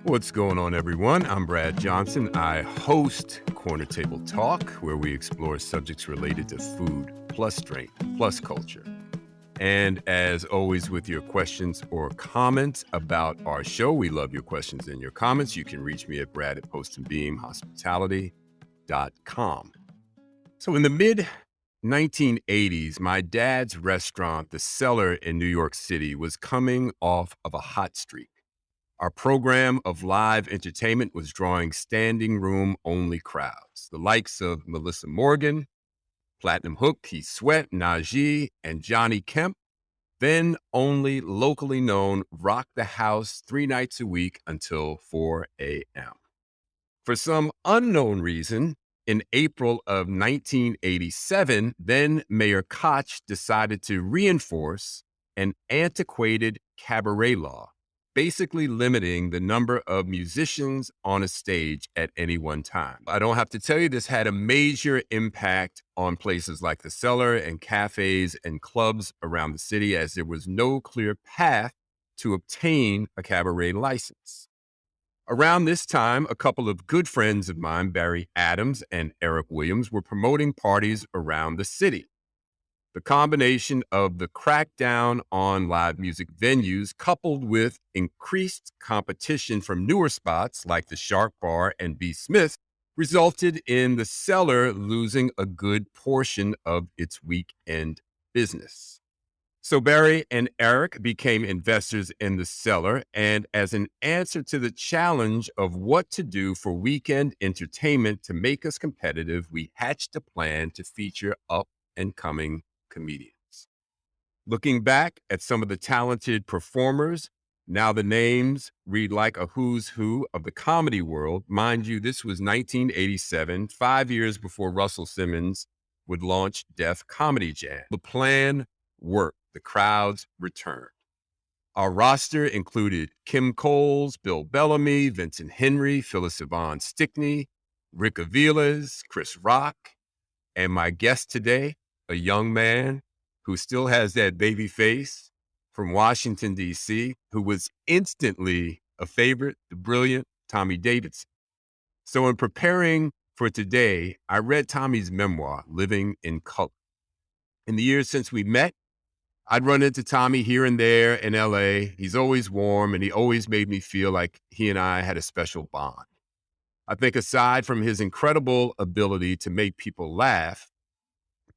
What's going on, everyone? I'm Brad Johnson. I host Corner Table Talk, where we explore subjects related to food, plus drink, plus culture. And as always, with your questions or comments about our show, we love your questions and your comments. You can reach me at brad@postandbeamhospitality.com. So in the mid 1980s, my dad's restaurant, The Cellar in New York City, was coming off of a hot streak. Our program of live entertainment was drawing standing room only crowds, the likes of Melissa Morgan, Platinum Hook, Keith Sweat, Najee, and Johnny Kemp, then only locally known, rock the house 3 nights a week until 4 a.m. For some unknown reason, in April of 1987, then Mayor Koch decided to reinforce an antiquated cabaret law, basically limiting the number of musicians on a stage at any one time. I don't have to tell you, this had a major impact on places like The Cellar and cafes and clubs around the city, as there was no clear path to obtain a cabaret license. Around this time, a couple of good friends of mine, Barry Adams and Eric Williams, were promoting parties around the city. The combination of the crackdown on live music venues, coupled with increased competition from newer spots like the Shark Bar and B. Smith, resulted in the Cellar losing a good portion of its weekend business. So Barry and Eric became investors in the Cellar, and as an answer to the challenge of what to do for weekend entertainment to make us competitive, we hatched a plan to feature up-and-coming comedians. Looking back at some of the talented performers, now the names read like a who's who of the comedy world. Mind you, this was 1987, 5 years before Russell Simmons would launch Def Comedy Jam. The plan worked. The crowds returned. Our roster included Kim Coles, Bill Bellamy, Vincent Henry, Phyllis Yvonne Stickney, Rick Aviles, Chris Rock, and my guest today, a young man who still has that baby face from Washington, D.C., who was instantly a favorite, the brilliant Tommy Davidson. So in preparing for today, I read Tommy's memoir, Living in Color. In the years since we met, I'd run into Tommy here and there in LA. He's always warm, and he always made me feel like he and I had a special bond. I think aside from his incredible ability to make people laugh,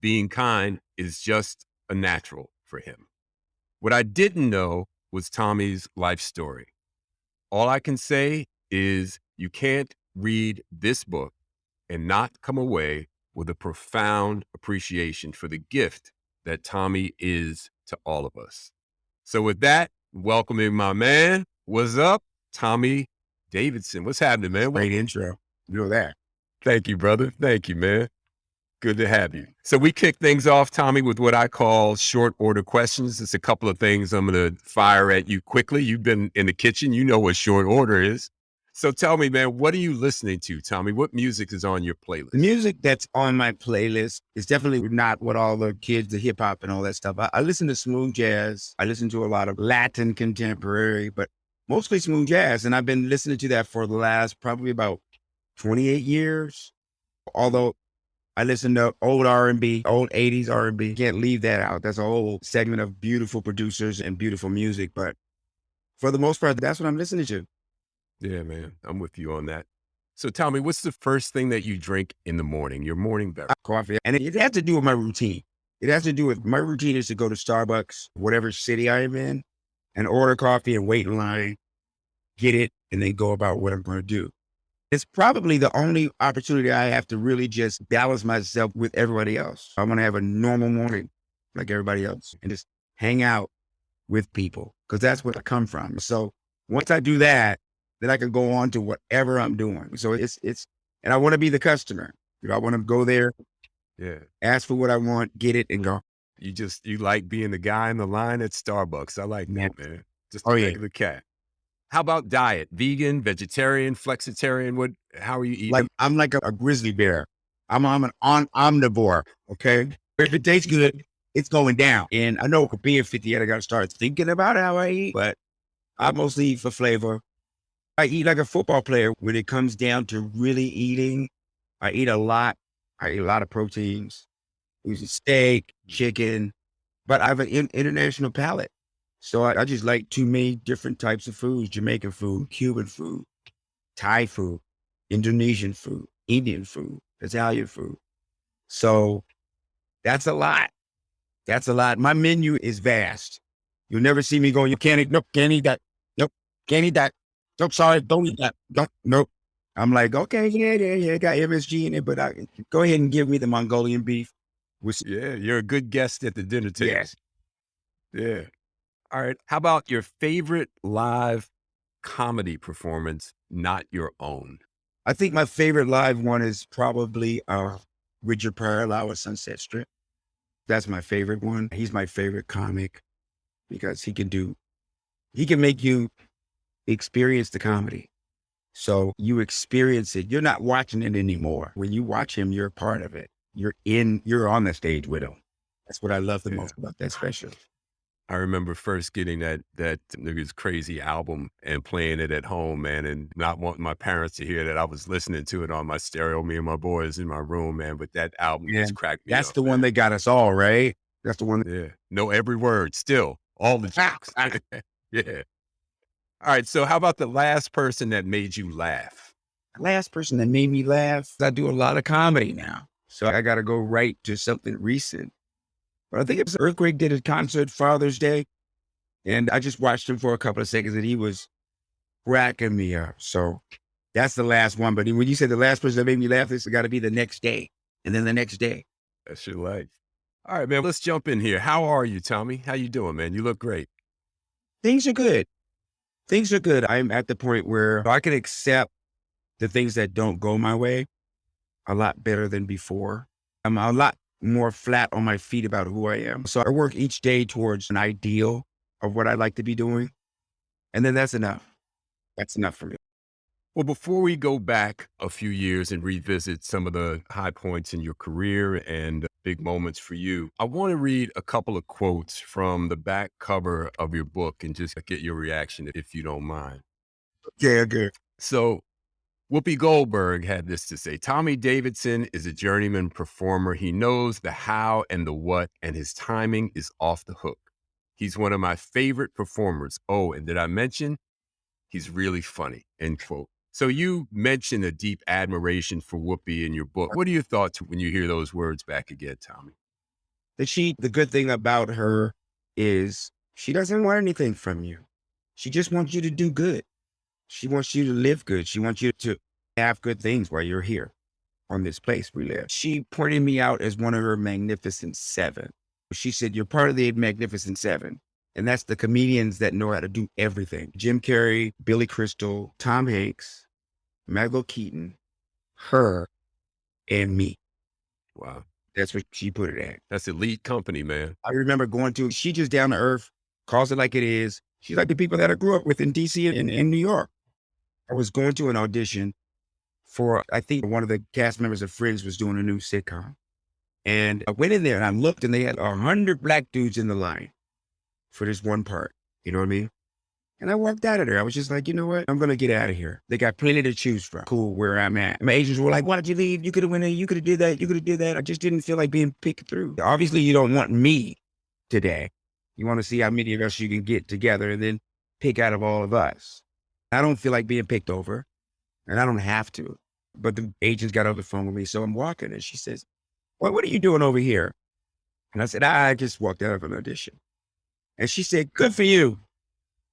being kind is just a natural for him. What I didn't know was Tommy's life story. All I can say is you can't read this book and not come away with a profound appreciation for the gift that Tommy is to all of us. So with that, welcoming my man, what's up, Tommy Davidson. What's happening, man? Great intro. You know that. Thank you, brother. Thank you, man. Good to have you. So we kick things off, Tommy, with what I call short order questions. It's a couple of things I'm going to fire at you quickly. You've been in the kitchen. You know what short order is. So tell me, man, what are you listening to, Tommy? What music is on your playlist? The music that's on my playlist is definitely not what all the kids, the hip hop and all that stuff. I listen to smooth jazz. I listen to a lot of Latin contemporary, but mostly smooth jazz. And I've been listening to that for the last probably about 28 years. Although I listen to old R&B, old 80s R&B. Can't leave that out. That's a whole segment of beautiful producers and beautiful music. But for the most part, that's what I'm listening to. Yeah, man, I'm with you on that. So tell me, what's the first thing that you drink in the morning, your morning beverage? Coffee. And it has to do with my routine. It has to do with my routine is to go to Starbucks, whatever city I am in, and order coffee and wait in line, get it, and then go about what I'm going to do. It's probably the only opportunity I have to really just balance myself with everybody else. I'm going to have a normal morning like everybody else and just hang out with people because that's where I come from. So once I do that, then I can go on to whatever I'm doing. So it's, and I want to be the customer. You know, I want to go there, ask for what I want, get it and go. You like being the guy in the line at Starbucks. I like that, man. Just a regular cat. How about diet? Vegan, vegetarian, flexitarian? How are you eating? Like, I'm like a grizzly bear. I'm an omnivore. Okay. If it tastes good, it's going down. And I know for being 58, I got to start thinking about how I eat, but I mostly eat for flavor. I eat like a football player. When it comes down to really eating, I eat a lot. I eat a lot of proteins, usually steak, chicken, but I have an international palate. So I just like too many different types of foods: Jamaican food, Cuban food, Thai food, Indonesian food, Indian food, Italian food. So that's a lot. That's a lot. My menu is vast. You'll never see me going, you can't eat, nope, can't eat that. Nope, can't eat that. Nope, sorry, don't eat that. Don't, nope. I'm like, okay, yeah, got MSG in it, but go ahead and give me the Mongolian beef. With, Yeah, you're a good guest at the dinner table. yes. Yeah. All right. How about your favorite live comedy performance, not your own? I think my favorite live one is probably Richard Pryor live at Sunset Strip. That's my favorite one. He's my favorite comic because he can make you experience the comedy. So you experience it. You're not watching it anymore. When you watch him, you're a part of it. You're on the stage with him. That's what I love the Yeah. most about that special. I remember first getting that nigga's crazy album and playing it at home, man, and not wanting my parents to hear that I was listening to it on my stereo, me and my boys in my room, man. But that album Yeah. just cracked me That's up, the one man. that got us all, right? That's the one. Yeah. Know every word still, all the jokes. Yeah. All right. So how about the last person that made you laugh? The last person that made me laugh, I do a lot of comedy now. So I got to go right to something recent. But I think it was Earthquake did a concert Father's Day. And I just watched him for a couple of seconds and he was cracking me up. So that's the last one. But when you said the last person that made me laugh, it's got to be the next day. And then the next day. That's your life. All right, man. Let's jump in here. How are you, Tommy? How you doing, man? You look great. Things are good. Things are good. I'm at the point where I can accept the things that don't go my way a lot better than before. I'm a lot more flat on my feet about who I am. So I work each day towards an ideal of what I like to be doing. And then that's enough. That's enough for me. Well, before we go back a few years and revisit some of the high points in your career and big moments for you, I want to read a couple of quotes from the back cover of your book and just get your reaction if you don't mind. Yeah, good. So, Whoopi Goldberg had this to say: Tommy Davidson is a journeyman performer. He knows the how and the what, and his timing is off the hook. He's one of my favorite performers. Oh, and did I mention he's really funny? End quote. So you mentioned a deep admiration for Whoopi in your book. What are your thoughts when you hear those words back again, Tommy? The good thing about her is she doesn't want anything from you. She just wants you to do good. She wants you to live good. She wants you to have good things while you're here on this place we live. She pointed me out as one of her Magnificent Seven. She said, you're part of the Magnificent Seven. And that's the comedians that know how to do everything. Jim Carrey, Billy Crystal, Tom Hanks, Michael Keaton, her, and me. Wow. That's what she put it at. That's elite company, man. I remember going to, she just down to earth, calls it like it is. She's like the people that I grew up with in DC and in New York. I was going to an audition for, I think one of the cast members of Friends was doing a new sitcom. And I went in there and I looked and they had 100 black dudes in the line for this one part. You know what I mean? And I walked out of there. I was just like, you know what? I'm going to get out of here. They got plenty to choose from. Cool where I'm at. My agents were like, why did you leave? You could have went in. You could have did that. You could have did that. I just didn't feel like being picked through. Obviously, you don't want me today. You want to see how many of us you can get together and then pick out of all of us. I don't feel like being picked over and I don't have to. But the agents got off the phone with me. So I'm walking and she says, well, what are you doing over here? And I said, I just walked out of an audition. And she said, good for you.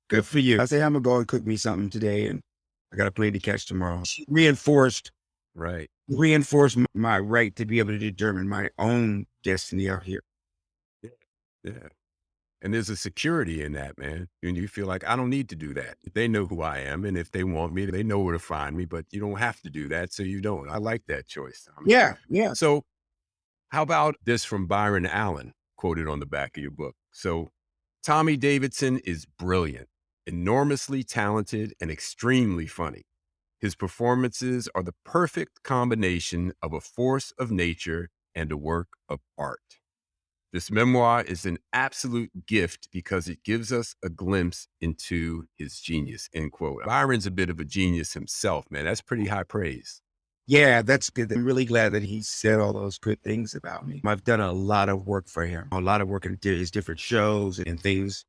Good for you. I said, I'm going to go and cook me something today and I got a plane to catch tomorrow. She Right. reinforced my right to be able to determine my own destiny out here. Yeah. Yeah. And there's a security in that, man. And you feel like, I don't need to do that. They know who I am. And if they want me, they know where to find me, but you don't have to do that. So you don't. I like that choice, Tommy. Yeah. Yeah. So how about this from Byron Allen, quoted on the back of your book? So Tommy Davidson is brilliant, enormously talented, and extremely funny. His performances are the perfect combination of a force of nature and a work of art. This memoir is an absolute gift because it gives us a glimpse into his genius, end quote. Byron's a bit of a genius himself, man. That's pretty high praise. Yeah, that's good. I'm really glad that he said all those good things about me. I've done a lot of work for him, a lot of work in his different shows and things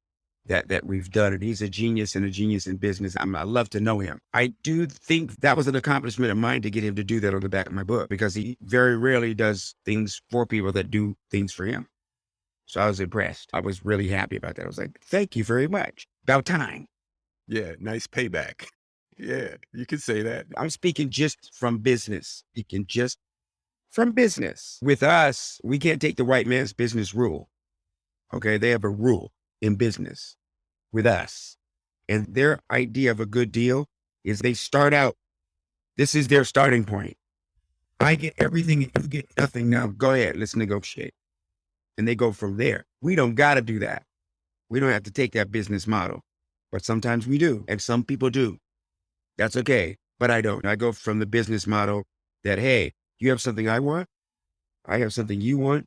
that we've done. And he's a genius and a genius in business. I love to know him. I do think that was an accomplishment of mine to get him to do that on the back of my book, because he very rarely does things for people that do things for him. So I was impressed. I was really happy about that. I was like, thank you very much. About time. Yeah, nice payback. Yeah, you could say that. I'm speaking just from business. Speaking just from business. With us, we can't take the white man's business rule. Okay. They have a rule in business with us. And their idea of a good deal is they start out, this is their starting point. I get everything and you get nothing. Now go ahead, let's negotiate. And they go from there. We don't got to do that. We don't have to take that business model, but sometimes we do. And some people do. That's okay. But I don't. I go from the business model that, hey, you have something I want. I have something you want.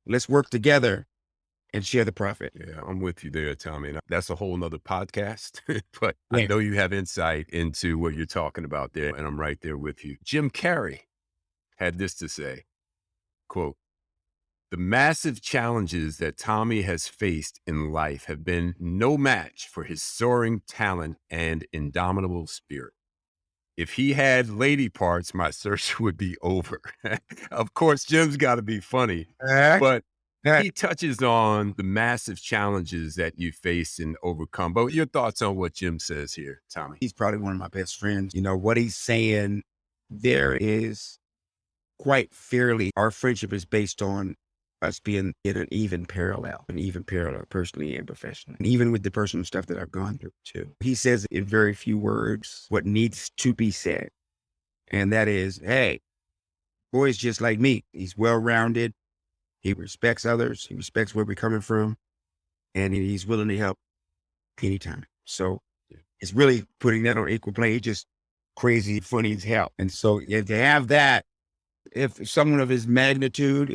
Let's work together and share the profit. Yeah, I'm with you there, Tommy. And that's a whole nother podcast, but I Yeah. know you have insight into what you're talking about there, and I'm right there with you. Jim Carrey had this to say, quote, "The massive challenges that Tommy has faced in life have been no match for his soaring talent and indomitable spirit. If he had lady parts, my search would be over." Of course, Jim's got to be funny, Uh, but uh, he touches on the massive challenges that you face and overcome. But your thoughts on what Jim says here, Tommy? he's probably one of my best friends. You know, what he's saying there is quite fairly, our friendship is based on us being in an even parallel personally and professionally, and even with the personal stuff that I've gone through too. He says in very few words what needs to be said. And that is, hey, boy's just like me. He's well-rounded. He respects others. He respects where we're coming from, and he's willing to help anytime. So Yeah. it's really putting that on equal play. He's just crazy, funny as hell. And so if to have that, if someone of his magnitude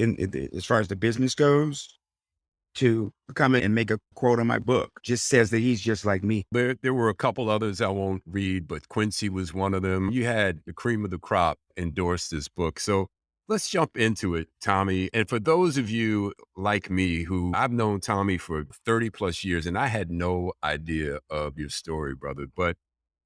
as far as the business goes, to come in and make a quote on my book, just says that he's just like me. There were a couple others I won't read, but Quincy was one of them. You had the cream of the crop endorse this book. So let's jump into it, Tommy. And for those of you like me, who I've known Tommy for 30 plus years, and I had no idea of your story, brother. But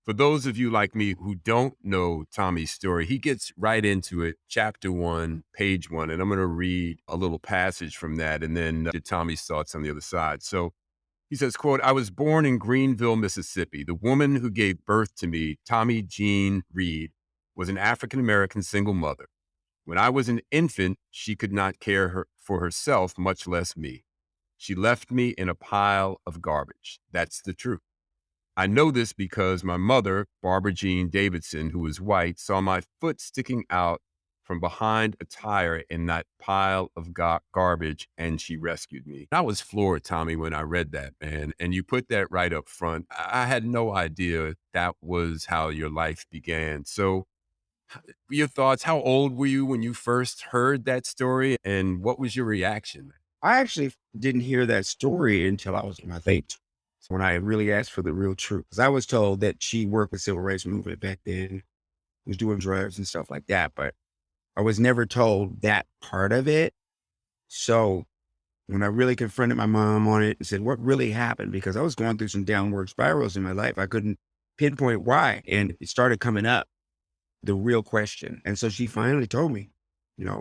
for those of you like me who don't know Tommy's story, he gets right into it, chapter 1, page 1. And I'm going to read a little passage from that and then get Tommy's thoughts on the other side. So he says, quote, "I was born in Greenville, Mississippi. The woman who gave birth to me, Tommy Jean Reed, was an African-American single mother. When I was an infant, she could not for herself, much less me. She left me in a pile of garbage. That's the truth. I know this because my mother, Barbara Jean Davidson, who was white, saw my foot sticking out from behind a tire in that pile of garbage, and she rescued me." I was floored, Tommy, when I read that, man. And you put that right up front. I had no idea that was how your life began. So your thoughts, how old were you when you first heard that story, and what was your reaction? I actually didn't hear that story until I was in my late, when I really asked for the real truth. Because I was told that she worked with civil rights movement back then, was doing drugs and stuff like that, but I was never told that part of it. So when I really confronted my mom on it and said, what really happened? Because I was going through some downward spirals in my life. I couldn't pinpoint why. And it started coming up, the real question. And so she finally told me,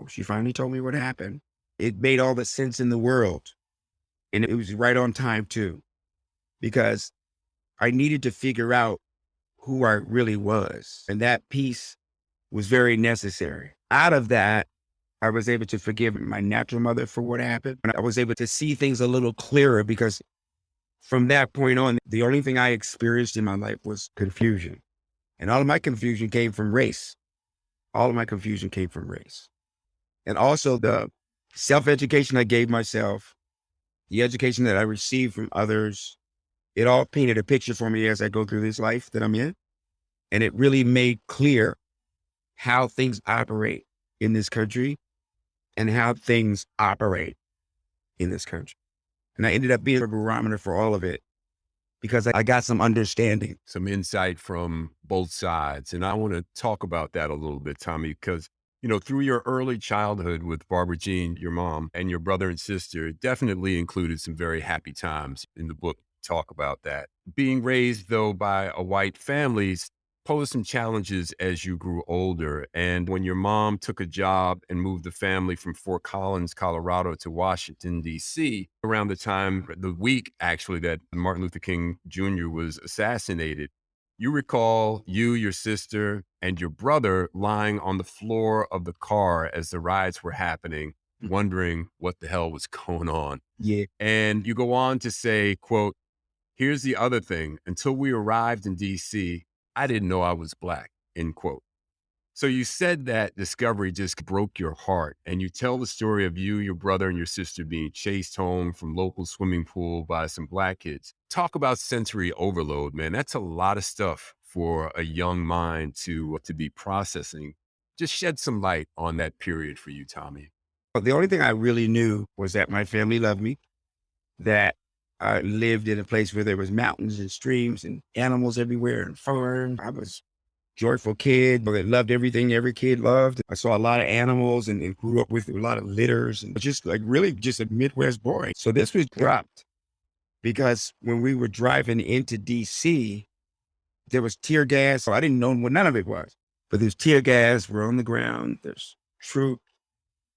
she finally told me what happened. It made all the sense in the world. And it was right on time too, because I needed to figure out who I really was. And that piece was very necessary. Out of that, I was able to forgive my natural mother for what happened. And I was able to see things a little clearer, because from that point on, the only thing I experienced in my life was confusion. And all of my confusion came from race. All of my confusion came from race. And also the self-education I gave myself, the education that I received from others, it all painted a picture for me as I go through this life that I'm in. And it really made clear how things operate in this country and how things operate in this country. And I ended up being a barometer for all of it because I got some understanding. Some insight from both sides. And I want to talk about that a little bit, Tommy, because, through your early childhood with Barbara Jean, your mom, and your brother and sister, it definitely included some very happy times in the book. Talk about that. Being raised, though, by a white family posed some challenges as you grew older. And when your mom took a job and moved the family from Fort Collins, Colorado to Washington, D.C., around the week actually that Martin Luther King Jr. was assassinated, you recall you, your sister, and your brother lying on the floor of the car as the riots were happening, wondering what the hell was going on. Yeah. And you go on to say, quote, "Here's the other thing. Until we arrived in D.C., I didn't know I was Black," end quote. So you said that discovery just broke your heart, and you tell the story of you, your brother, and your sister being chased home from local swimming pool by some Black kids. Talk about sensory overload, man. That's a lot of stuff for a young mind to be processing. Just shed some light on that period for you, Tommy. But the only thing I really knew was that my family loved me, that I lived in a place where there was mountains and streams and animals everywhere and farms. I was joyful kid, but I loved everything every kid loved. I saw a lot of animals and grew up with a lot of litters and just really just a Midwest boy. So this was dropped because when we were driving into DC, there was tear gas. So I didn't know what none of it was, but there's tear gas. We're on the ground. There's troops,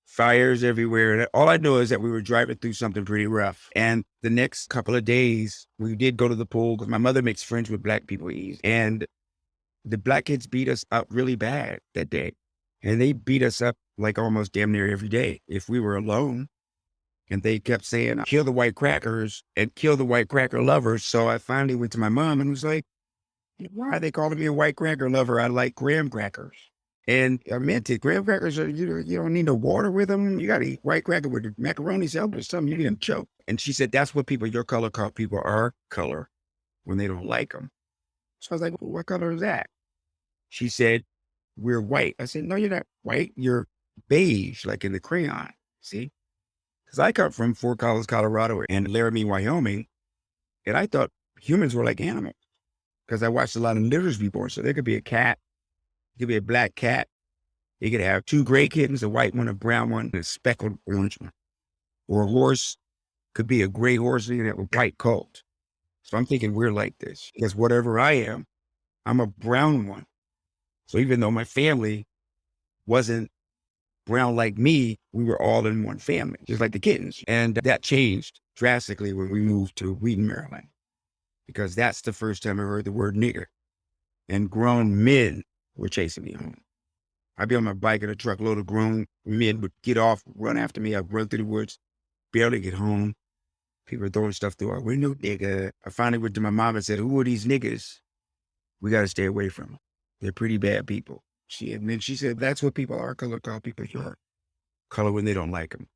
fires everywhere. And all I know is that we were driving through something pretty rough. And the next couple of days, we did go to the pool because my mother makes friends with Black people easy. And the Black kids beat us up really bad that day. And they beat us up like almost damn near every day if we were alone. And they kept saying, kill the white crackers and kill the white cracker lovers. So I finally went to my mom and was like, why are they calling me a white cracker lover? I like graham crackers. And I meant it. Graham crackers, you don't need no water with them. You got to eat white cracker with macaroni salad or something. You need them choke. And she said, that's what people your color call people our color when they don't like them. So I was like, well, what color is that? She said, we're white. I said, no, you're not white. You're beige, like in the crayon. See? Because I come from Fort Collins, Colorado and Laramie, Wyoming. And I thought humans were like animals because I watched a lot of litters be born. So there could be a cat. It could be a black cat. You could have two gray kittens, a white one, a brown one, and a speckled orange one. Or a horse could be a gray horse and a white colt. So I'm thinking we're like this because whatever I am, I'm a brown one. So even though my family wasn't brown like me, we were all in one family, just like the kittens. And that changed drastically when we moved to Wheaton, Maryland, because that's the first time I heard the word nigger. And grown men were chasing me home. I'd be on my bike in a truckload of grown men would get off, run after me. I'd run through the woods, barely get home. People were throwing stuff through our window, nigga. I finally went to my mom and said, who are these niggas? We got to stay away from them. They're pretty bad people. And then she said, that's what people are, color call people your color when they don't like them.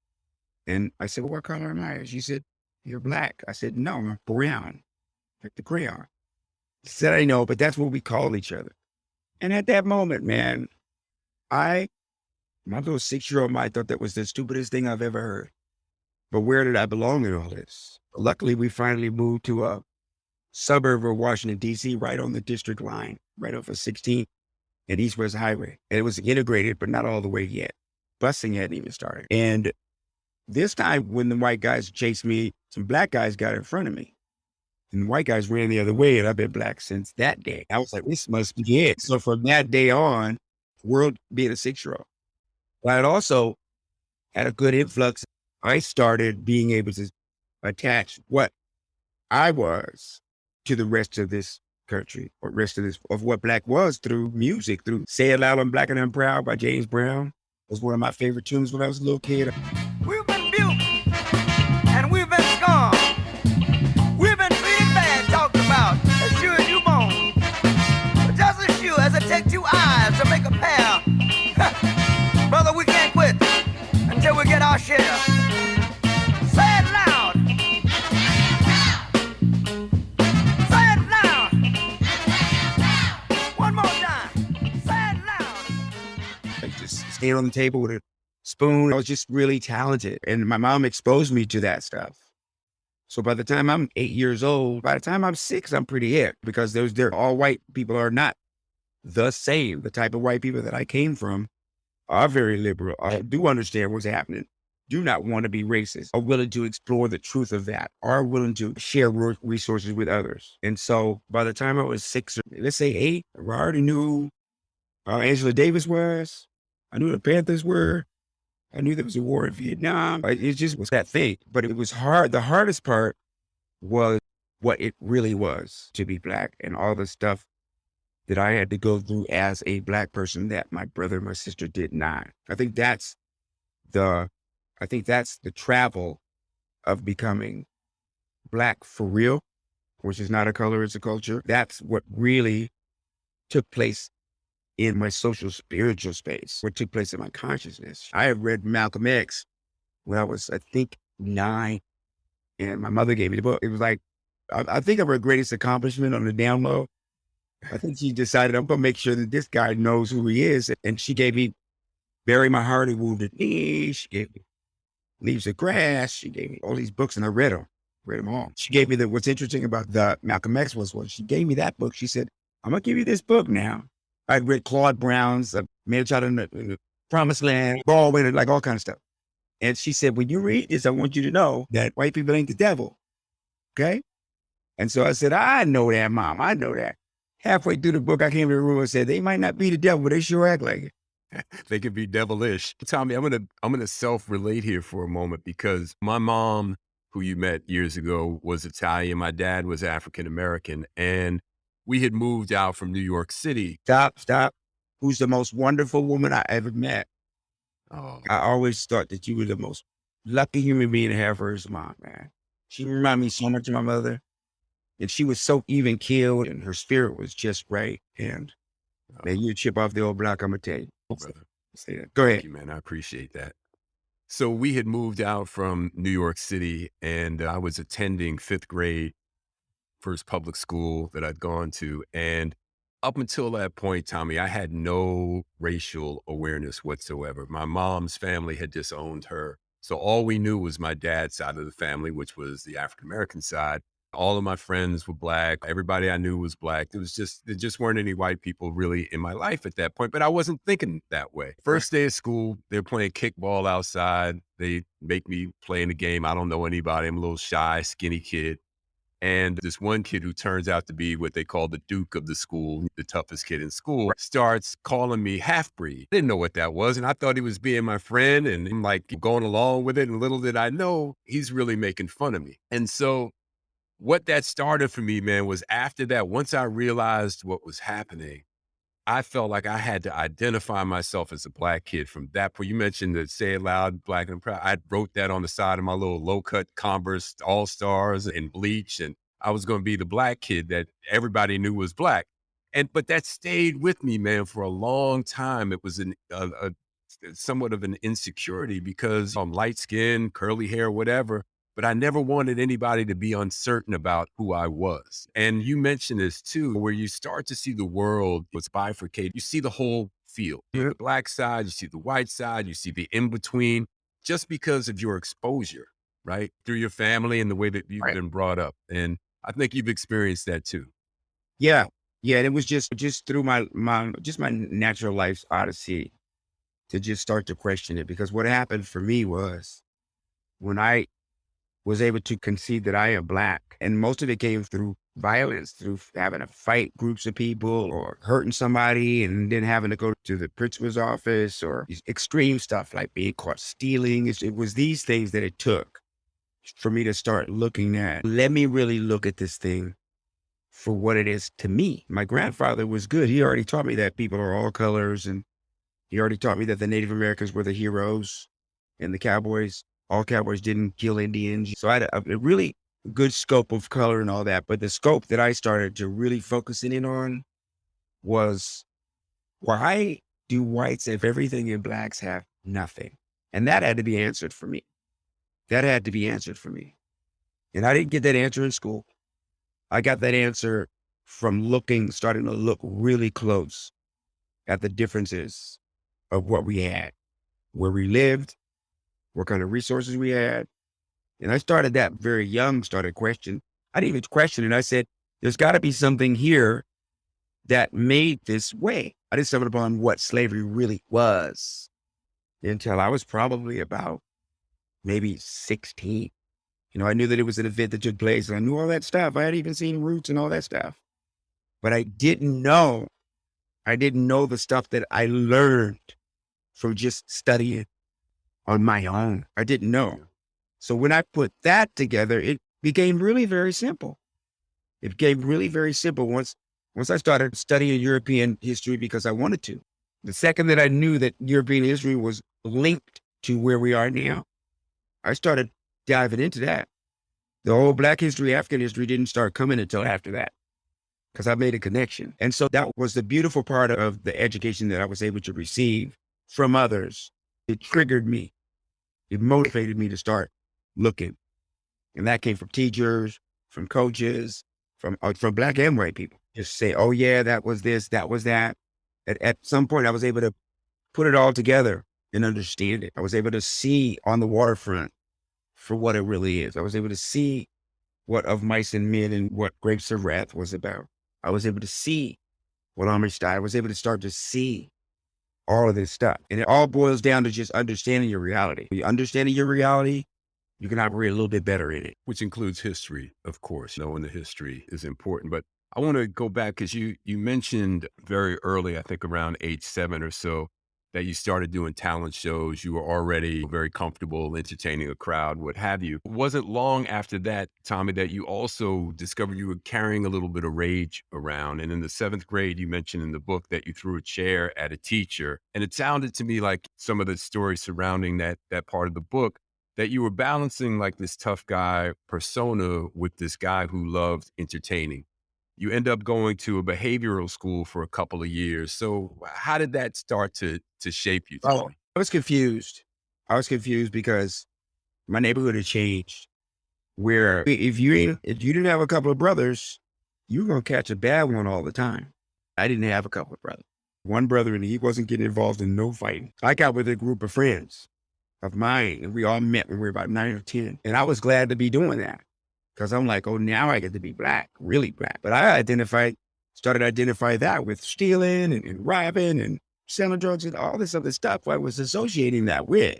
And I said, well, what color am I? She said, you're Black. I said, no, I'm brown, like the crayon. She said, I know, but that's what we call each other. And at that moment, man, my little 6-year-old mind thought that was the stupidest thing I've ever heard. But where did I belong in all this? Luckily, we finally moved to a suburb of Washington, D.C., right on the district line, right off of 16th and East West Highway. And it was integrated, but not all the way yet. Busing hadn't even started. And this time when the white guys chased me, some Black guys got in front of me. And the white guys ran the other way, and I've been Black since that day. I was like, this must be it. So from that day on, world being a 6-year-old. But I also had a good influx. I started being able to attach what I was to the rest of this country, or rest of what Black was through music, through Say It Loud, I'm Black and I'm Proud by James Brown. It was one of my favorite tunes when I was a little kid. We've been built and we've been scorned. We've been treated bad, talked about as sure as you born. But just as sure as it takes 2 eyes to make a pair, brother, we can't quit until we get our share. Say it loud. Say it loud. One more time. Say it loud. Like just staying on the table with a spoon. I was just really talented. And my mom exposed me to that stuff. So by the time I'm 8 years old, by the time I'm 6, I'm pretty hip because they're all white people are not the same. The type of white people that I came from are very liberal. I do understand what's happening. Do not want to be racist, are willing to explore the truth of that, are willing to share resources with others. And so by the time I was 6, or let's say 8, I already knew who Angela Davis was. I knew the Panthers were. I knew there was a war in Vietnam. It just was that thing. But it was hard. The hardest part was what it really was to be Black and all the stuff that I had to go through as a Black person that my brother and my sister did not. I think that's the travel of becoming Black for real, which is not a color, it's a culture. That's what really took place in my social spiritual space, what took place in my consciousness. I had read Malcolm X when I was, I think, 9, and my mother gave me the book. It was like, I think of her greatest accomplishment on the down low. I think she decided, I'm going to make sure that this guy knows who he is. And she gave me Bury My Heart in Wounded Knee. She gave me Leaves of Grass. She gave me all these books, and I read them all. She gave me what's interesting about the Malcolm X was she gave me that book. She said, I'm going to give you this book now. I'd read Claude Brown's Man Child in the Promised Land, Baldwin, like all kinds of stuff. And she said, when you read this, I want you to know that white people ain't the devil. Okay? And so I said, I know that, Mom. I know that. Halfway through the book, I came to the room and said, they might not be the devil, but they sure act like it. They could be devilish. Tommy, I'm gonna self-relate here for a moment because my mom, who you met years ago, was Italian. My dad was African American, and we had moved out from New York City. Stop. Who's the most wonderful woman I ever met? Oh, I always thought that you were the most lucky human being to have her as mom, man. She reminded me so much of my mother. And she was so even keeled, and her spirit was just right. And man, you chip off the old block, I'm gonna tell you. brother. Say that. Go ahead. Thank you, man. I appreciate that. So we had moved out from New York City, and I was attending 5th grade, first public school that I'd gone to. And up until that point, Tommy, I had no racial awareness whatsoever. My mom's family had disowned her. So all we knew was my dad's side of the family, which was the African American side. All of my friends were Black. Everybody I knew was Black. There just weren't any white people really in my life at that point, but I wasn't thinking that way. First day of school, they're playing kickball outside. They make me play in the game. I don't know anybody. I'm a little shy, skinny kid. And this one kid who turns out to be what they call the Duke of the school, the toughest kid in school, starts calling me half-breed. I didn't know what that was. And I thought he was being my friend and I'm like going along with it. And little did I know, he's really making fun of me. And so what that started for me, man, was after that, once I realized what was happening, I felt like I had to identify myself as a Black kid from that point. You mentioned the Say It Loud, Black and Proud. I wrote that on the side of my little low-cut Converse All-Stars and bleach, and I was going to be the Black kid that everybody knew was Black. But that stayed with me, man, for a long time. It was somewhat of an insecurity because I'm light-skinned, curly hair, whatever. But I never wanted anybody to be uncertain about who I was. And you mentioned this too, where you start to see the world was bifurcated. You see the whole field, the Black side, you see the white side, you see the in-between, just because of your exposure, right? Through your family and the way that you've been brought up. And I think you've experienced that too. Yeah. And it was just through my natural life's odyssey to just start to question it. Because what happened for me was when I was able to conceive that I am Black, and most of it came through violence, through having to fight groups of people or hurting somebody and then having to go to the principal's office or extreme stuff like being caught stealing. It was these things that it took for me to start looking at, let me really look at this thing for what it is to me. My grandfather was good. He already taught me that people are all colors, and he already taught me that the Native Americans were the heroes and the cowboys. All cowboys didn't kill Indians. So I had a really good scope of color and all that. But the scope that I started to really focusing in on was, why do whites have everything and Blacks have nothing? And that had to be answered for me. And I didn't get that answer in school. I got that answer from starting to look really close at the differences of what we had. where we lived, what kind of resources we had. And I started that very young, started questioning. I didn't even question it. I said, there's got to be something here that made this way. I didn't stumble upon what slavery really was until I was probably about maybe 16. I knew that it was an event that took place, and I knew all that stuff. I had even seen roots and all that stuff. But I didn't know the stuff that I learned from just studying on my own. I didn't know. So when I put that together, it became really very simple. It became really very simple once I started studying European history because I wanted to. The second that I knew that European history was linked to where we are now, I started diving into that. The whole Black history, African history didn't start coming until after that because I made a connection. And so that was the beautiful part of the education that I was able to receive from others. It triggered me. It motivated me to start looking. And that came from teachers, from coaches, from Black and white people. Just say, oh yeah, that was this, that was that. At some point I was able to put it all together and understand it. I was able to see on the waterfront for what it really is. I was able to see what Of Mice and Men and what Grapes of Wrath was about. I was able to see what Amistad. I was able to start to see all of this stuff. And it all boils down to just understanding your reality. When you understanding your reality, you can operate a little bit better in it. Which includes history, of course. Knowing the history is important. But I want to go back because you mentioned very early, I think around age 7 or so, that you started doing talent shows. You were already very comfortable entertaining a crowd, what have you. It wasn't long after that, Tommy, that you also discovered you were carrying a little bit of rage around. And in the 7th grade, you mentioned in the book that you threw a chair at a teacher. And it sounded to me like some of the stories surrounding that part of the book, that you were balancing like this tough guy persona with this guy who loved entertaining. You end up going to a behavioral school for a couple of years. So how did that start to shape you, Oh, Tommy? I was confused. I was confused because my neighborhood had changed. Where if you didn't have a couple of brothers, you were gonna catch a bad one all the time. I didn't have a couple of brothers. One brother, and he wasn't getting involved in no fighting. I got with a group of friends of mine, and we all met when we were about 9 or 10. And I was glad to be doing that because I'm like, oh, now I get to be Black, really Black. But I started to identify that with stealing and robbing and selling drugs and all this other stuff I was associating that with.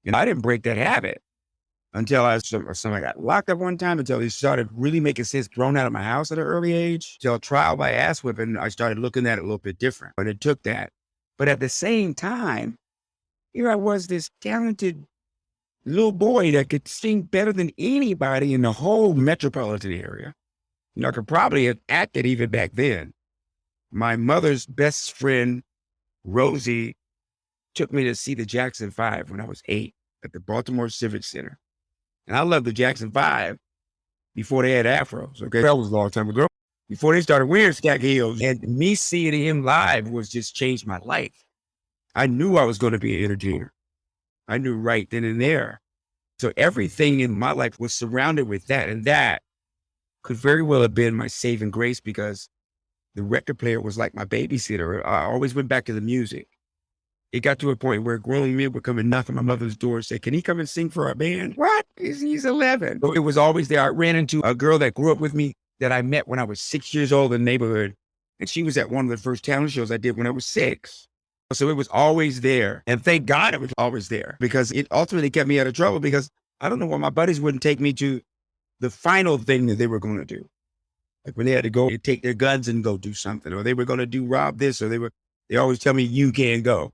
And I didn't break that habit until somebody got locked up one time, until it started really making sense, thrown out of my house at an early age, till trial by ass whipping, I started looking at it a little bit different. But it took that. But at the same time, here I was, this talented little boy that could sing better than anybody in the whole metropolitan area. I could probably have acted even back then. My mother's best friend, Rosie, took me to see the Jackson 5 when I was 8 at the Baltimore Civic Center. And I loved the Jackson 5 before they had afros. Okay, that was a long time ago. Before they started wearing stack heels. And me seeing him live was just changed my life. I knew I was going to be an entertainer. I knew right then and there. So everything in my life was surrounded with that. And that could very well have been my saving grace because the record player was like my babysitter. I always went back to the music. It got to a point where grown men would come and knock on my mother's door and say, can he come and sing for our band? What? He's 11. So it was always there. I ran into a girl that grew up with me that I met when I was 6 years old in the neighborhood. And she was at one of the first talent shows I did when I was 6. So it was always there. And thank God it was always there because it ultimately kept me out of trouble because I don't know why my buddies wouldn't take me to the final thing that they were going to do. Like when they had to go and take their guns and go do something, or they were going to do rob this, or they always tell me, you can't go.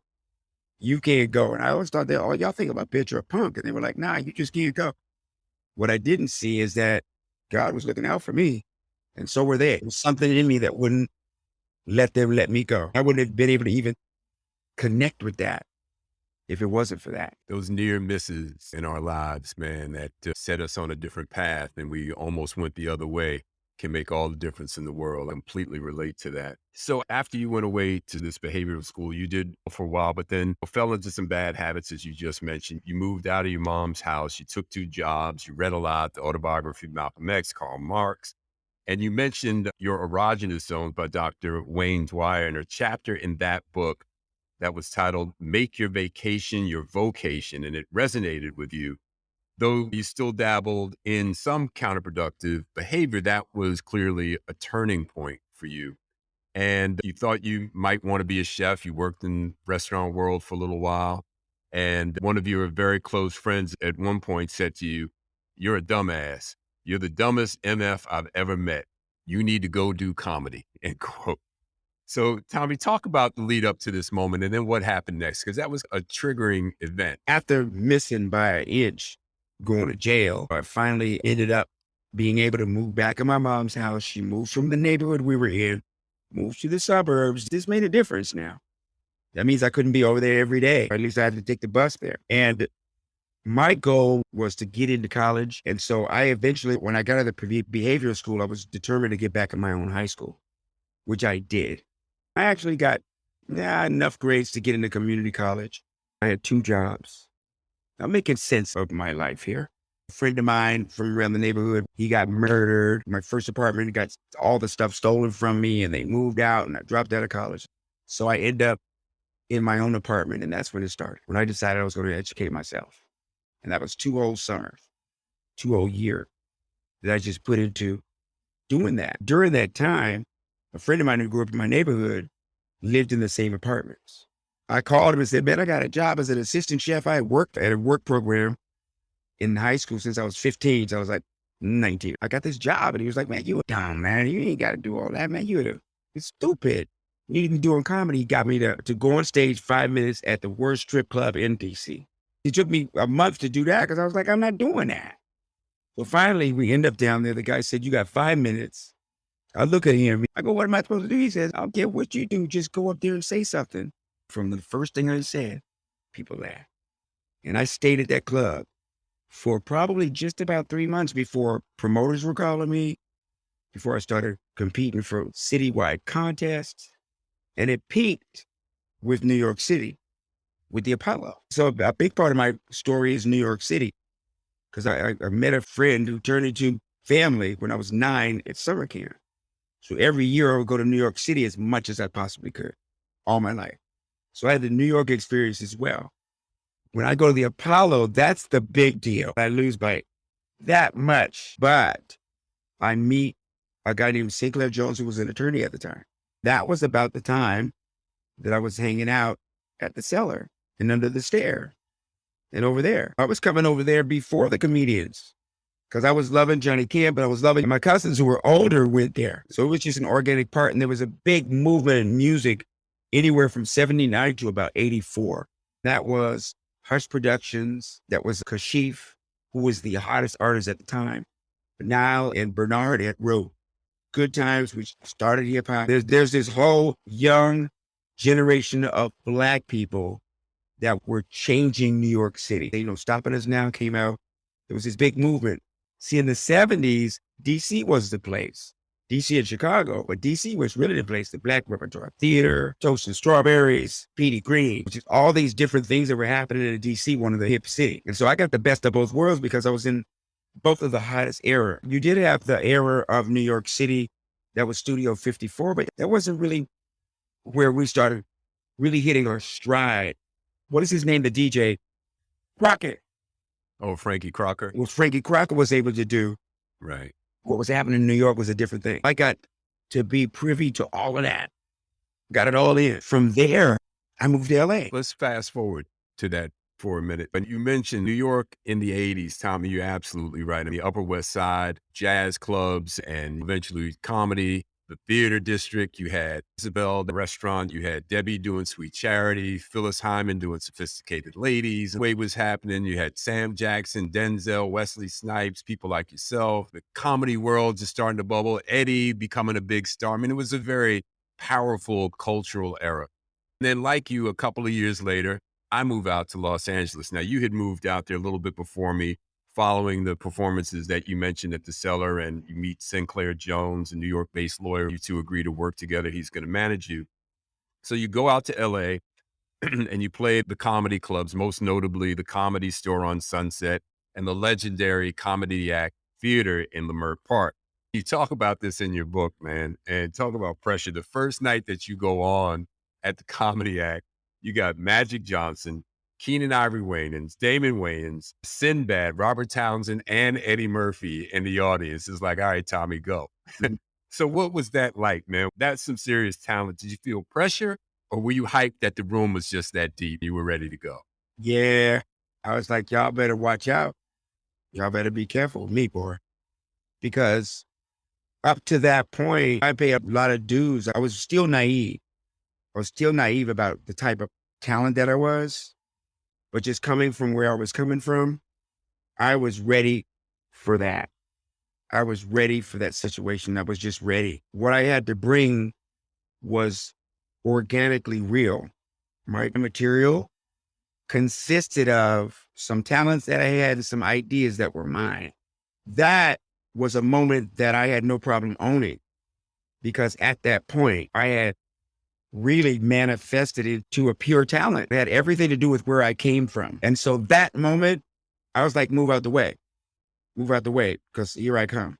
You can't go. And I always thought that, oh, y'all think about bitch or punk. And they were like, nah, you just can't go. What I didn't see is that God was looking out for me. And so were they. There was something in me that wouldn't let them let me go. I wouldn't have been able to even connect with that if it wasn't for that. Those near misses in our lives, man, that set us on a different path and we almost went the other way can make all the difference in the world. I completely relate to that. So after you went away to this behavioral school, you did for a while, but then fell into some bad habits, as you just mentioned. You moved out of your mom's house. You took 2 jobs. You read a lot, the autobiography of Malcolm X, Karl Marx. And you mentioned your erogenous zones by Dr. Wayne Dwyer, and a chapter in that book that was titled Make Your Vacation Your Vocation, and it resonated with you. Though you still dabbled in some counterproductive behavior, that was clearly a turning point for you. And you thought you might want to be a chef. You worked in restaurant world for a little while. And one of your very close friends at one point said to you, "You're a dumbass. You're the dumbest MF I've ever met. You need to go do comedy," end quote. So Tommy, talk about the lead up to this moment and then what happened next, because that was a triggering event. After missing by an inch, going to jail, I finally ended up being able to move back in my mom's house. She moved from the neighborhood we were in, moved to the suburbs. This made a difference now. That means I couldn't be over there every day, or at least I had to take the bus there. And my goal was to get into college. And so I eventually, when I got out of the behavioral school, I was determined to get back in my own high school, which I did. I actually got enough grades to get into community college. I had 2 jobs. I'm making sense of my life here. A friend of mine from around the neighborhood, he got murdered. My first apartment got all the stuff stolen from me, and they moved out, and I dropped out of college. So I ended up in my own apartment, and that's when it started, when I decided I was going to educate myself. And that was 2 whole summers, 2 whole years that I just put into doing that. During that time, a friend of mine who grew up in my neighborhood lived in the same apartments. I called him and said, "Man, I got a job as an assistant chef." I had worked at a work program in high school since I was 15. So I was like 19. I got this job. And he was like, "Man, you a dumb, man. You ain't got to do all that, man. You're stupid. You need to be doing comedy." He got me to go on stage 5 minutes at the worst strip club in DC. It took me a month to do that because I was like, I'm not doing that. So finally, we end up down there. The guy said, "You got 5 minutes." I look at him. I go, "What am I supposed to do?" He says, "I don't care what you do. Just go up there and say something." From the first thing I said, people laughed. And I stayed at that club for probably just about 3 months before promoters were calling me, before I started competing for citywide contests. And it peaked with New York City, with the Apollo. So a big part of my story is New York City, because I met a friend who turned into family when I was 9 at summer camp. So every year I would go to New York City as much as I possibly could, all my life. So I had the New York experience as well. When I go to the Apollo, that's the big deal. I lose by that much, but I meet a guy named Sinclair Jones, who was an attorney at the time. That was about the time that I was hanging out at the Cellar and under the stair and over there. I was coming over there before the comedians because I was loving Johnny Kim, but I was loving my cousins who were older went there. So it was just an organic part. And there was a big movement in music anywhere from 79 to about 84. That was Hush Productions. That was Kashif, who was the hottest artist at the time. Niall and Bernard had wrote Good Times, which started hip hop. There's this whole young generation of Black people that were changing New York City. Stopping Us Now came out. There was this big movement. See, in the 70s, DC was the place. DC and Chicago, but DC was really the place, the Black Repertoire Theater, Toast and Strawberries, Petey Green, which is all these different things that were happening in DC, one of the hip city. And so I got the best of both worlds because I was in both of the hottest era. You did have the era of New York City that was Studio 54, but that wasn't really where we started really hitting our stride. What is his name? The DJ? Crockett. Oh, Frankie Crocker. What Frankie Crocker was able to do. Right. What was happening in New York was a different thing. I got to be privy to all of that. Got it all in. From there, I moved to LA. Let's fast forward to that for a minute. But you mentioned New York in the 80s, Tommy, you're absolutely right. I mean, Upper West Side, jazz clubs, and eventually comedy, the theater district. You had Isabel, the restaurant. You had Debbie doing Sweet Charity, Phyllis Hyman doing Sophisticated Ladies. The way it was happening. You had Sam Jackson, Denzel, Wesley Snipes, people like yourself. The comedy world just starting to bubble. Eddie becoming a big star. I mean, it was a very powerful cultural era. And then like you, a couple of years later, I move out to Los Angeles. Now, you had moved out there a little bit before me, following the performances that you mentioned at the Cellar, and you meet Sinclair Jones, a New York-based lawyer. You two agree to work together. He's going to manage you. So you go out to LA and you play the comedy clubs, most notably the Comedy Store on Sunset and the legendary Comedy Act Theater in Leimert Park. You talk about this in your book, man, and talk about pressure. The first night that you go on at the Comedy Act, You got Magic Johnson, Keenan Ivory Wayans, Damon Wayans, Sinbad, Robert Townsend, and Eddie Murphy in the audience. It's like, all right, Tommy, go. So what was that like, man? That's some serious talent. Did you feel pressure or were you hyped that the room was just that deep? You were ready to go? Yeah. I was like, y'all better watch out. Y'all better be careful with me, boy. Because up to that point, I paid a lot of dues. I was still naive. I was still naive about the type of talent that I was. But just coming from where I was coming from, I was ready for that. I was ready for that situation. I was just ready. What I had to bring was organically real. My material consisted of some talents that I had and some ideas that were mine. That was a moment that I had no problem owning because at that point I had really manifested it to a pure talent. It had everything to do with where I came from. And so that moment, I was like, move out the way, because here I come.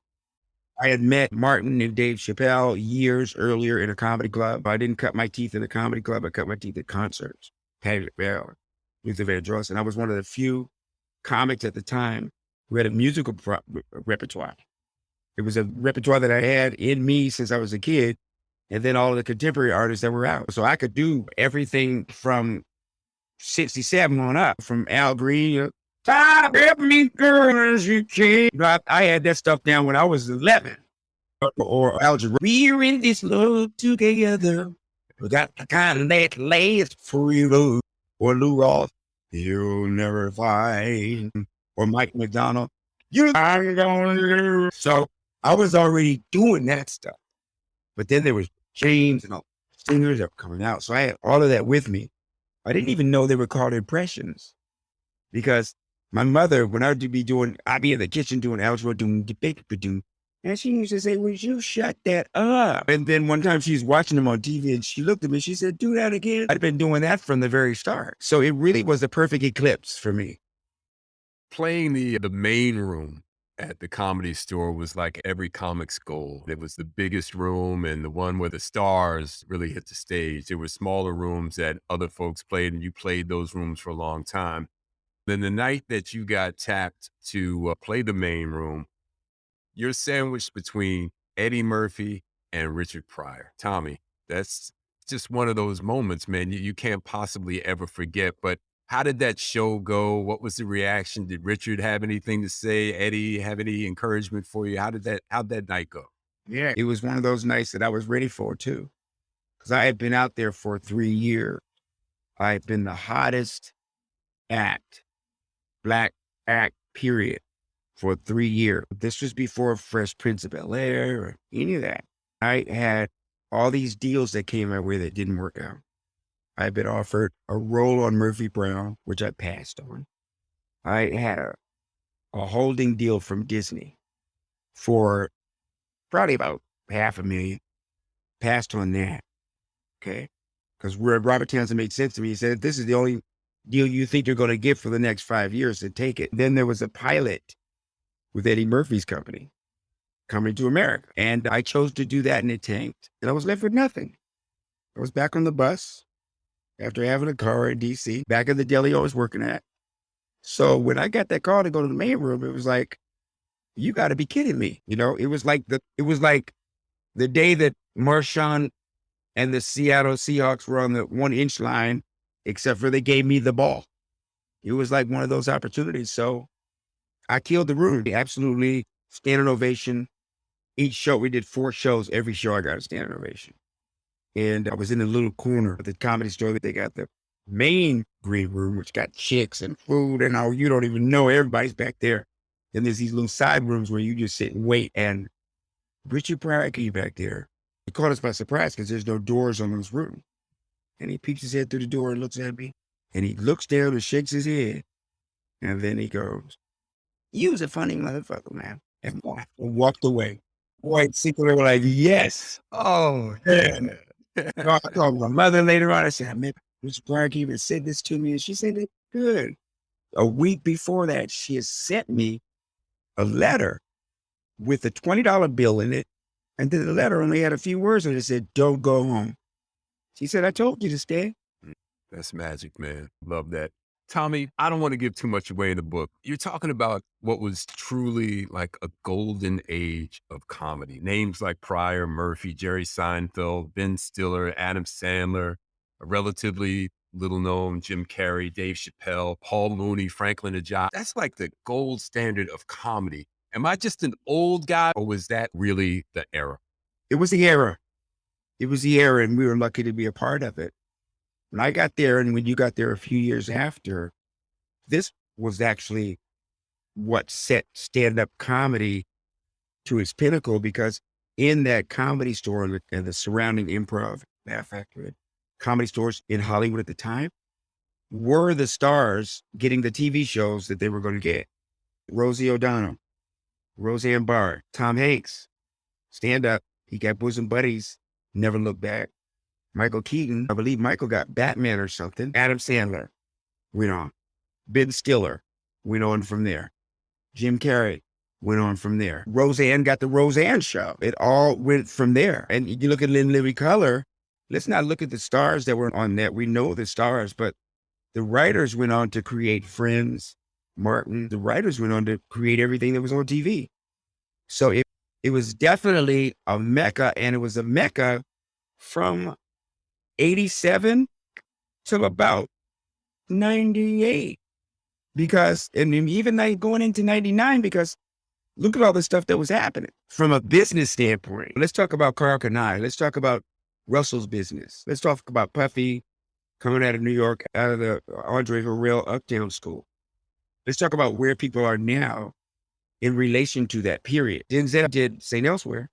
I had met Martin and Dave Chappelle years earlier in a comedy club. I didn't cut my teeth in a comedy club. I cut my teeth at concerts. Patty LaBelle, Luther Vandross. And I was one of the few comics at the time who had a musical repertoire. It was a repertoire that I had in me since I was a kid. And then all of the contemporary artists that were out. So I could do everything from 67 on up, from Al Green, "Time, help me, girl, as you can." You know, I had that stuff down when I was 11. Or algebra. We're in this love together. We got the kind that lasts forever. Or Lou Ross, "You'll never find." Or Mike McDonald, "You I'm gonna lose." So I was already doing that stuff. But then there was James and all the singers that were coming out. So I had all of that with me. I didn't even know they were called impressions because my mother, when I'd be in the kitchen doing algebra, doing the and she used to say, "Would you shut that up?" And then one time she was watching them on TV and she looked at me, she said, "Do that again." I'd been doing that from the very start. So it really was a perfect eclipse for me. Playing the main room at the Comedy Store was like every comic's goal. It was the biggest room and the one where the stars really hit the stage. There were smaller rooms that other folks played, and you played those rooms for a long time. Then the night that you got tapped to play the main room, you're sandwiched between Eddie Murphy and Richard Pryor. Tommy, that's just one of those moments, man, you can't possibly ever forget. But how did that show go? What was the reaction? Did Richard have anything to say? Eddie have any encouragement for you? How'd that night go? Yeah. It was one of those nights that I was ready for too. Because I had been out there for 3 years. I had been the hottest black act, period, for 3 years. This was before Fresh Prince of Bel-Air or any of that. I had all these deals that came my way that didn't work out. I had been offered a role on Murphy Brown, which I passed on. I had a holding deal from Disney for probably about $500,000. Passed on that. Okay. Because Robert Townsend made sense to me. He said, "This is the only deal you think you're going to get for the next 5 years, to take it." Then there was a pilot with Eddie Murphy's company, Coming to America. And I chose to do that and it tanked. And I was left with nothing. I was back on the bus after having a car in DC, back at the deli I was working at. So when I got that call to go to the main room, it was like, you got to be kidding me. You know, it was like the day that Marshawn and the Seattle Seahawks were on the 1-inch line, except for they gave me the ball. It was like one of those opportunities. So I killed the room. Absolutely. Standing ovation. Each show, we did 4 shows. Every show I got a standing ovation. And I was in a little corner of the Comedy Store. They got the main green room, which got chicks and food and all. You don't even know, everybody's back there. And there's these little side rooms where you just sit and wait. And Richard Pryor came back there. It caught us by surprise because there's no doors on those rooms. And he peeks his head through the door and looks at me. And he looks down and shakes his head. And then he goes, "You was a funny motherfucker, man." And walked away. Boy, secretly were like, yes. Oh, man. I called my mother later on. I said, "Man, Mr. Pryor came and said this to me." And she said, "It's good." A week before that, she has sent me a letter with a $20 bill in it. And then the letter only had a few words on it. It said, "Don't go home." She said, "I told you to stay." That's magic, man. Love that. Tommy, I don't want to give too much away in the book. You're talking about what was truly like a golden age of comedy. Names like Pryor, Murphy, Jerry Seinfeld, Ben Stiller, Adam Sandler, a relatively little known Jim Carrey, Dave Chappelle, Paul Mooney, Franklin Ajax. That's like the gold standard of comedy. Am I just an old guy or was that really the era? It was the era. It was the era, and we were lucky to be a part of it. When I got there, and when you got there a few years after, this was actually what set stand-up comedy to its pinnacle, because in that Comedy Store and the surrounding Improv, Laugh Factory, comedy stores in Hollywood at the time were the stars getting the TV shows that they were going to get. Rosie O'Donnell, Roseanne Barr, Tom Hanks, stand-up. He got bosom buddies, never looked back. Michael Keaton, I believe Michael got Batman or something. Adam Sandler went on. Ben Stiller went on from there. Jim Carrey went on from there. Roseanne got the Roseanne show. It all went from there. And you look at In Living Color, let's not look at the stars that were on that. We know the stars, but the writers went on to create Friends, Martin. The writers went on to create everything that was on TV. So it was definitely a mecca, and it was a mecca from 87 till about 98. Because, and even like going into 99, because look at all the stuff that was happening from a business standpoint. Let's talk about Carl Kanai. Let's talk about Russell's business. Let's talk about Puffy coming out of New York, out of the Andre Harrell Uptown School. Let's talk about where people are now in relation to that period. Denzel did St. Elsewhere,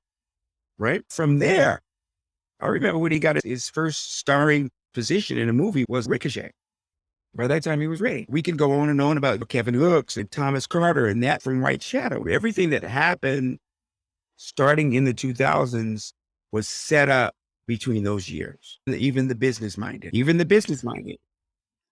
right? From there, I remember when he got his first starring position in a movie was Ricochet. By that time, he was ready. We can go on and on about Kevin Hooks and Thomas Carter and that from White Shadow. Everything that happened starting in the 2000s was set up between those years. Even the business-minded.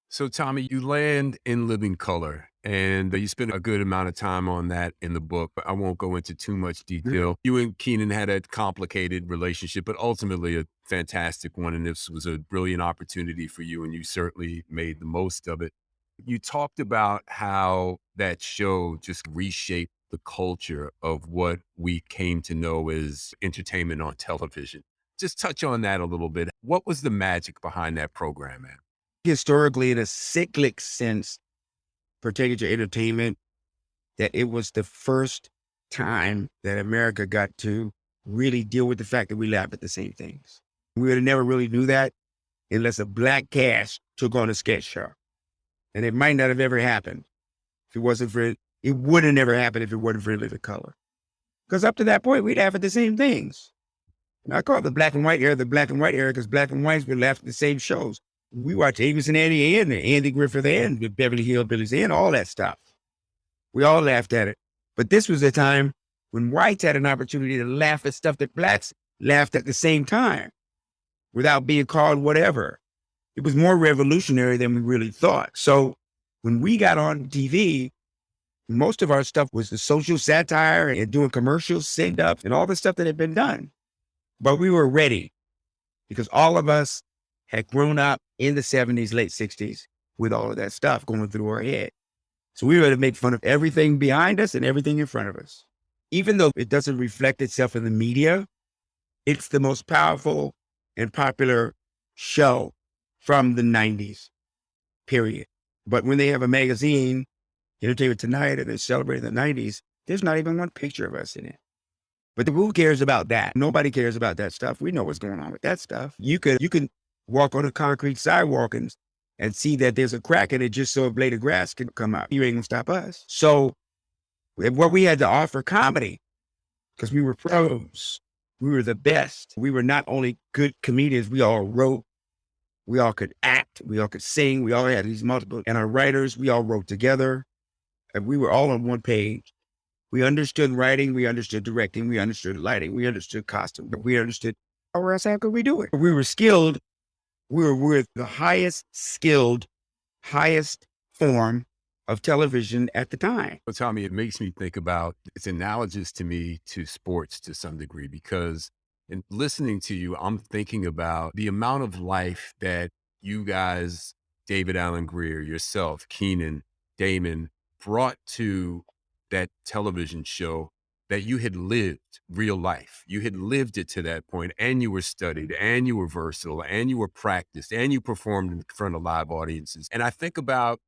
So, Tommy, you land In Living Color, and you spend a good amount of time on that in the book, but I won't go into too much detail. You and Keenan had a complicated relationship, but ultimately a fantastic one, and this was a brilliant opportunity for you, and you certainly made the most of it. You talked about how that show just reshaped the culture of what we came to know as entertainment on television. Just touch on that a little bit. What was the magic behind that program, man? Historically, in a cyclic sense, pertaining to entertainment, that it was the first time that America got to really deal with the fact that we laugh at the same things. We would have never really knew that unless a black cast took on a sketch show. And it might not have ever happened if it wasn't for it. It would have never happened if it wasn't for In Living Color. Because up to that point, we'd laugh at the same things. And I call it the black and white era, because black and whites would laugh at the same shows. We watched Avis and Andy and Andy Griffith and the Beverly Hillbillies and all that stuff. We all laughed at it. But this was a time when whites had an opportunity to laugh at stuff that blacks laughed at the same time without being called whatever. It was more revolutionary than we really thought. So when we got on TV, most of our stuff was the social satire and doing commercials, send-ups, and all the stuff that had been done. But we were ready because all of us had grown up in the 70s, late 60s with all of that stuff going through our head. So we were to make fun of everything behind us and everything in front of us. Even though it doesn't reflect itself in the media, it's the most powerful and popular show from the 90s, period. But when they have a magazine, Entertainment Tonight, and they're celebrating the 90s, there's not even one picture of us in it. But who cares about that? Nobody cares about that stuff. We know what's going on with that stuff. You can walk on a concrete sidewalk and see that there's a crack in it just so a blade of grass can come out. You ain't gonna stop us. So what we had to offer comedy, because we were pros, we were the best. We were not only good comedians, we all wrote, we all could act, we all could sing, we all had these multiple, and our writers, we all wrote together, and we were all on one page. We understood writing, we understood directing, we understood lighting, we understood costume, we understood how else how could we do it? We were skilled. We were the highest skilled, highest form of television at the time. Well, Tommy, it makes me think about, it's analogous to me to sports to some degree, because in listening to you, I'm thinking about the amount of life that you guys David Allen Greer, yourself, Keenan, Damon, brought to that television show that you had lived real life. You had lived it to that point, and you were studied, and you were versatile, and you were practiced, and you performed in front of live audiences. And I think about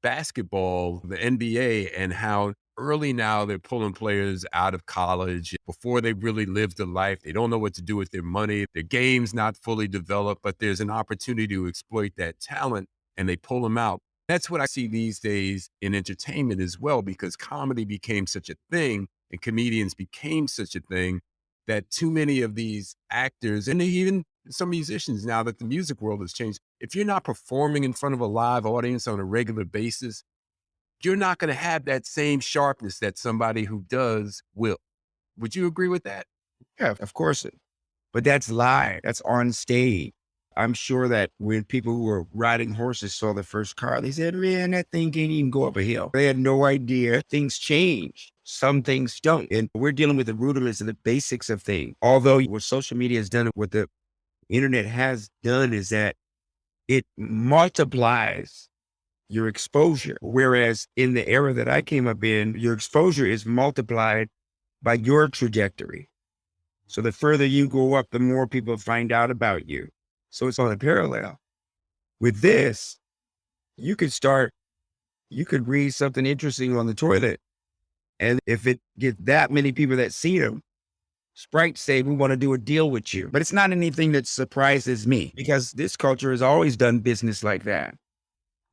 basketball, the NBA, and how early now they're pulling players out of college before they really lived a life. They don't know what to do with their money. Their game's not fully developed, but there's an opportunity to exploit that talent and they pull them out. That's what I see these days in entertainment as well, because comedy became such a thing and comedians became such a thing that too many of these actors and even some musicians, now that the music world has changed, if you're not performing in front of a live audience on a regular basis, you're not going to have that same sharpness that somebody who does will. Would you agree with that? Yeah, of course. But that's live. That's on stage. I'm sure that when people who were riding horses saw the first car, they said, man, that thing can't even go up a hill. They had no idea things change. Some things don't. And we're dealing with the rudiments and the basics of things. Although what social media has done, what the internet has done is that it multiplies your exposure. Whereas in the era that I came up in, your exposure is multiplied by your trajectory. So the further you go up, the more people find out about you. So it's on a parallel. With this, you could read something interesting on the toilet. And if it gets that many people that see them, Sprite say, we want to do a deal with you. But it's not anything that surprises me because this culture has always done business like that.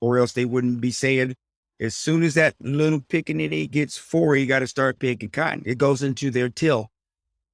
Or else they wouldn't be saying, as soon as that little pickaninny gets 4, you got to start picking cotton. It goes into their till.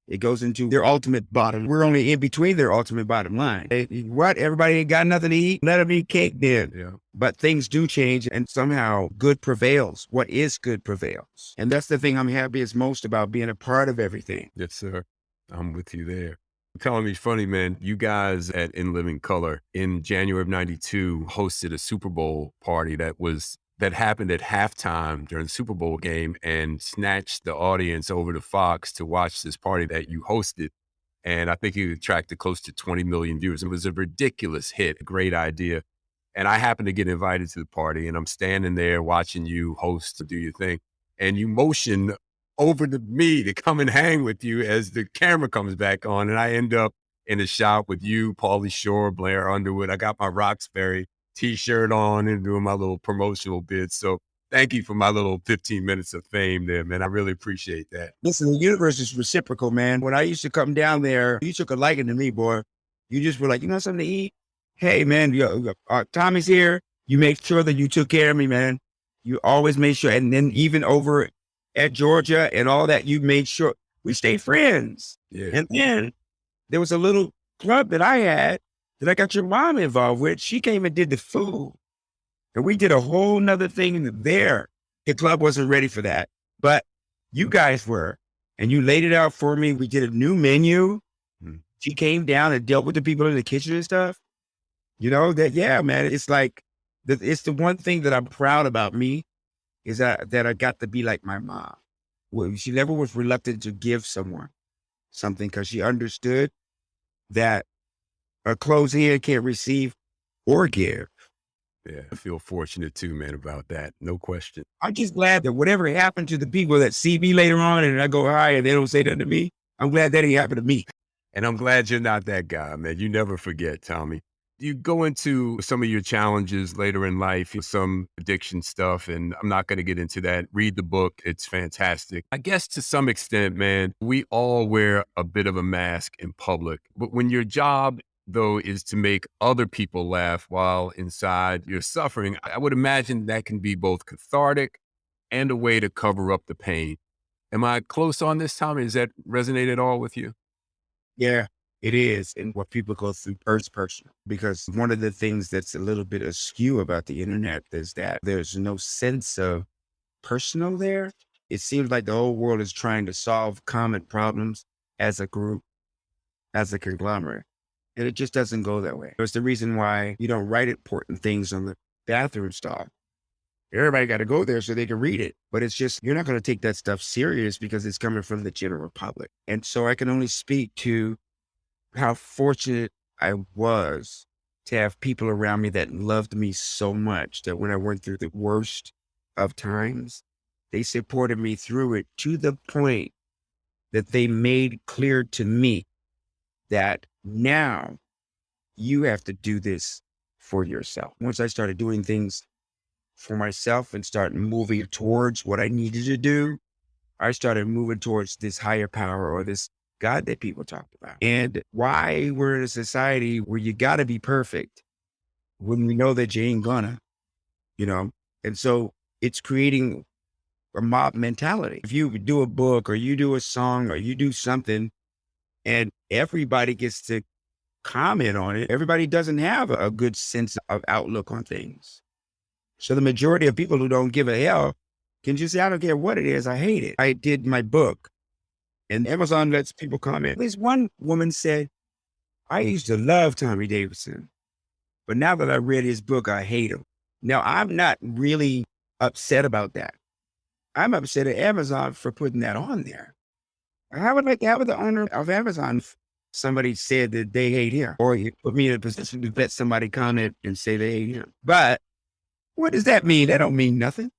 It goes into their ultimate bottom. We're only in between their ultimate bottom line. What? Everybody ain't got nothing to eat? Let them eat cake then. Yeah. But things do change and somehow good prevails. What is good prevails. And that's the thing I'm happiest most about, being a part of everything. Yes, sir. I'm with you there. Telling me funny, man. You guys at In Living Color in January of '92 hosted a Super Bowl party that happened at halftime during the Super Bowl game and snatched the audience over to Fox to watch this party that you hosted. And I think it attracted close to 20 million viewers. It was a ridiculous hit, a great idea. And I happened to get invited to the party and I'm standing there watching you host to do your thing. And you motion over to me to come and hang with you as the camera comes back on. And I end up in a shop with you, Pauly Shore, Blair Underwood. I got my Roxbury t-shirt on and doing my little promotional bits. So thank you for my little 15 minutes of fame there, man. I really appreciate that. Listen, the universe is reciprocal, man. When I used to come down there, you took a liking to me, boy. You just were like, you know something to eat? Hey, man, Tommy's here. You make sure that you took care of me, man. You always made sure. And then even over at Georgia and all that, you made sure we stayed friends. Yeah. And then there was a little club that I had that I got your mom involved with. She came and did the food. And we did a whole nother thing there. The club wasn't ready for that, but you guys were. And you laid it out for me. We did a new menu. She came down and dealt with the people in the kitchen and stuff. You know, that, yeah, man, it's like, it's the one thing that I'm proud about me is that I got to be like my mom. Well, she never was reluctant to give someone something because she understood that a closed hand can't receive or give. Yeah, I feel fortunate too, man, about that. No question. I'm just glad that whatever happened to the people that see me later on and I go hi and they don't say nothing to me, I'm glad that ain't happened to me. And I'm glad you're not that guy, man. You never forget, Tommy. You go into some of your challenges later in life, some addiction stuff, and I'm not going to get into that. Read the book. It's fantastic. I guess to some extent, man, we all wear a bit of a mask in public. But when your job, though, is to make other people laugh while inside you're suffering, I would imagine that can be both cathartic and a way to cover up the pain. Am I close on this, Tommy? Does that resonate at all with you? Yeah, it is. And what people go through first person, because one of the things that's a little bit askew about the internet is that there's no sense of personal there. It seems like the whole world is trying to solve common problems as a group, as a conglomerate. And it just doesn't go that way. It's the reason why you don't write important things on the bathroom stall. Everybody got to go there so they can read it. But it's just, you're not going to take that stuff serious because it's coming from the general public. And so I can only speak to how fortunate I was to have people around me that loved me so much that when I went through the worst of times, they supported me through it to the point that they made clear to me that now you have to do this for yourself. Once I started doing things for myself and started moving towards what I needed to do, I started moving towards this higher power or this God that people talked about. And why we're in a society where you got to be perfect when we know that you ain't gonna, you know? And so it's creating a mob mentality. If you do a book or you do a song or you do something and everybody gets to comment on it, everybody doesn't have a good sense of outlook on things. So the majority of people who don't give a hell can just say, I don't care what it is, I hate it. I did my book and Amazon lets people comment. At least one woman said, I used to love Tommy Davidson, but now that I read his book, I hate him. Now, I'm not really upset about that. I'm upset at Amazon for putting that on there. I would like to have the owner of Amazon. If somebody said that they hate him, or you put me in a position to let somebody comment and say they hate him. But what does that mean? That don't mean nothing.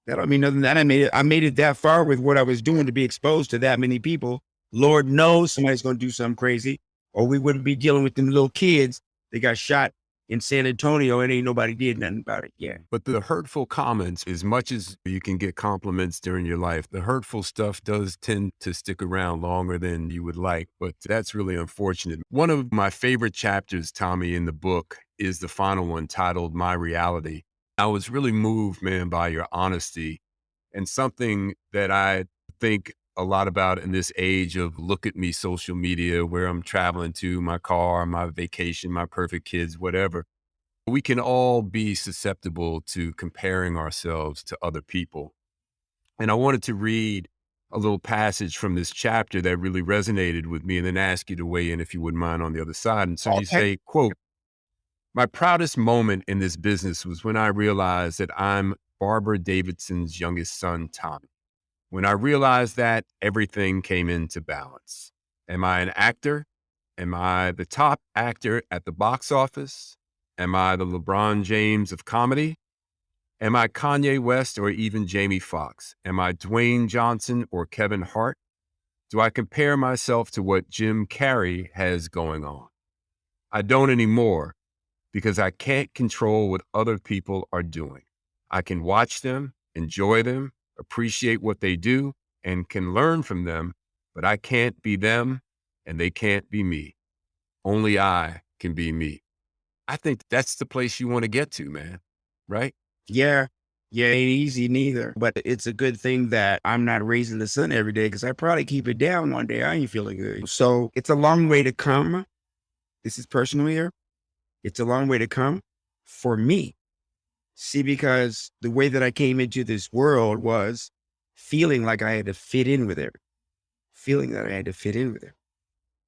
That don't mean nothing. That I made it that far with what I was doing to be exposed to that many people. Lord knows somebody's going to do something crazy, or we wouldn't be dealing with them little kids that got shot in San Antonio and ain't nobody did nothing about it yet. But the hurtful comments, as much as you can get compliments during your life, the hurtful stuff does tend to stick around longer than you would like. But that's really unfortunate. One of my favorite chapters, Tommy, in the book is the final one titled My Reality. I was really moved, man, by your honesty and something that I think a lot about in this age of look at me social media, where I'm traveling to my car, my vacation, my perfect kids, whatever. We can all be susceptible to comparing ourselves to other people. And I wanted to read a little passage from this chapter that really resonated with me and then ask you to weigh in if you wouldn't mind on the other side. And so you say, quote, my proudest moment in this business was when I realized that I'm Barbara Davidson's youngest son, Tommy. When I realized that, everything came into balance. Am I an actor? Am I the top actor at the box office? Am I the LeBron James of comedy? Am I Kanye West or even Jamie Foxx? Am I Dwayne Johnson or Kevin Hart? Do I compare myself to what Jim Carrey has going on? I don't anymore because I can't control what other people are doing. I can watch them, enjoy them, appreciate what they do, and can learn from them, but I can't be them and they can't be me. Only I can be me. I think that's the place you want to get to, man. Right? Yeah. Yeah, ain't easy neither. But it's a good thing that I'm not raising the sun every day because I probably keep it down one day. I ain't feeling good. So it's a long way to come. This is personal here. It's a long way to come for me. See, because the way that I came into this world was feeling like I had to fit in with it, feeling that I had to fit in with it.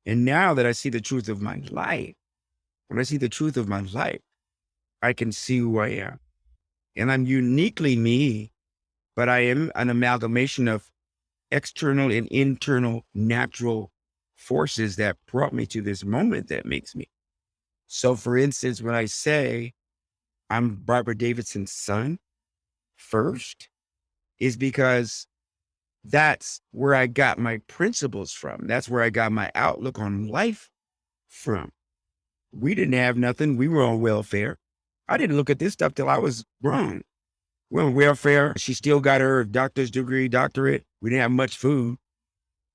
And now that I see the truth of my life, when I see the truth of my life, I can see who I am. And I'm uniquely me, but I am an amalgamation of external and internal natural forces that brought me to this moment that makes me. So for instance, when I say I'm Barbara Davidson's son first, is because that's where I got my principles from. That's where I got my outlook on life from. We didn't have nothing. We were on welfare. I didn't look at this stuff till I was grown. We're on welfare. She still got her doctor's degree, doctorate. We didn't have much food.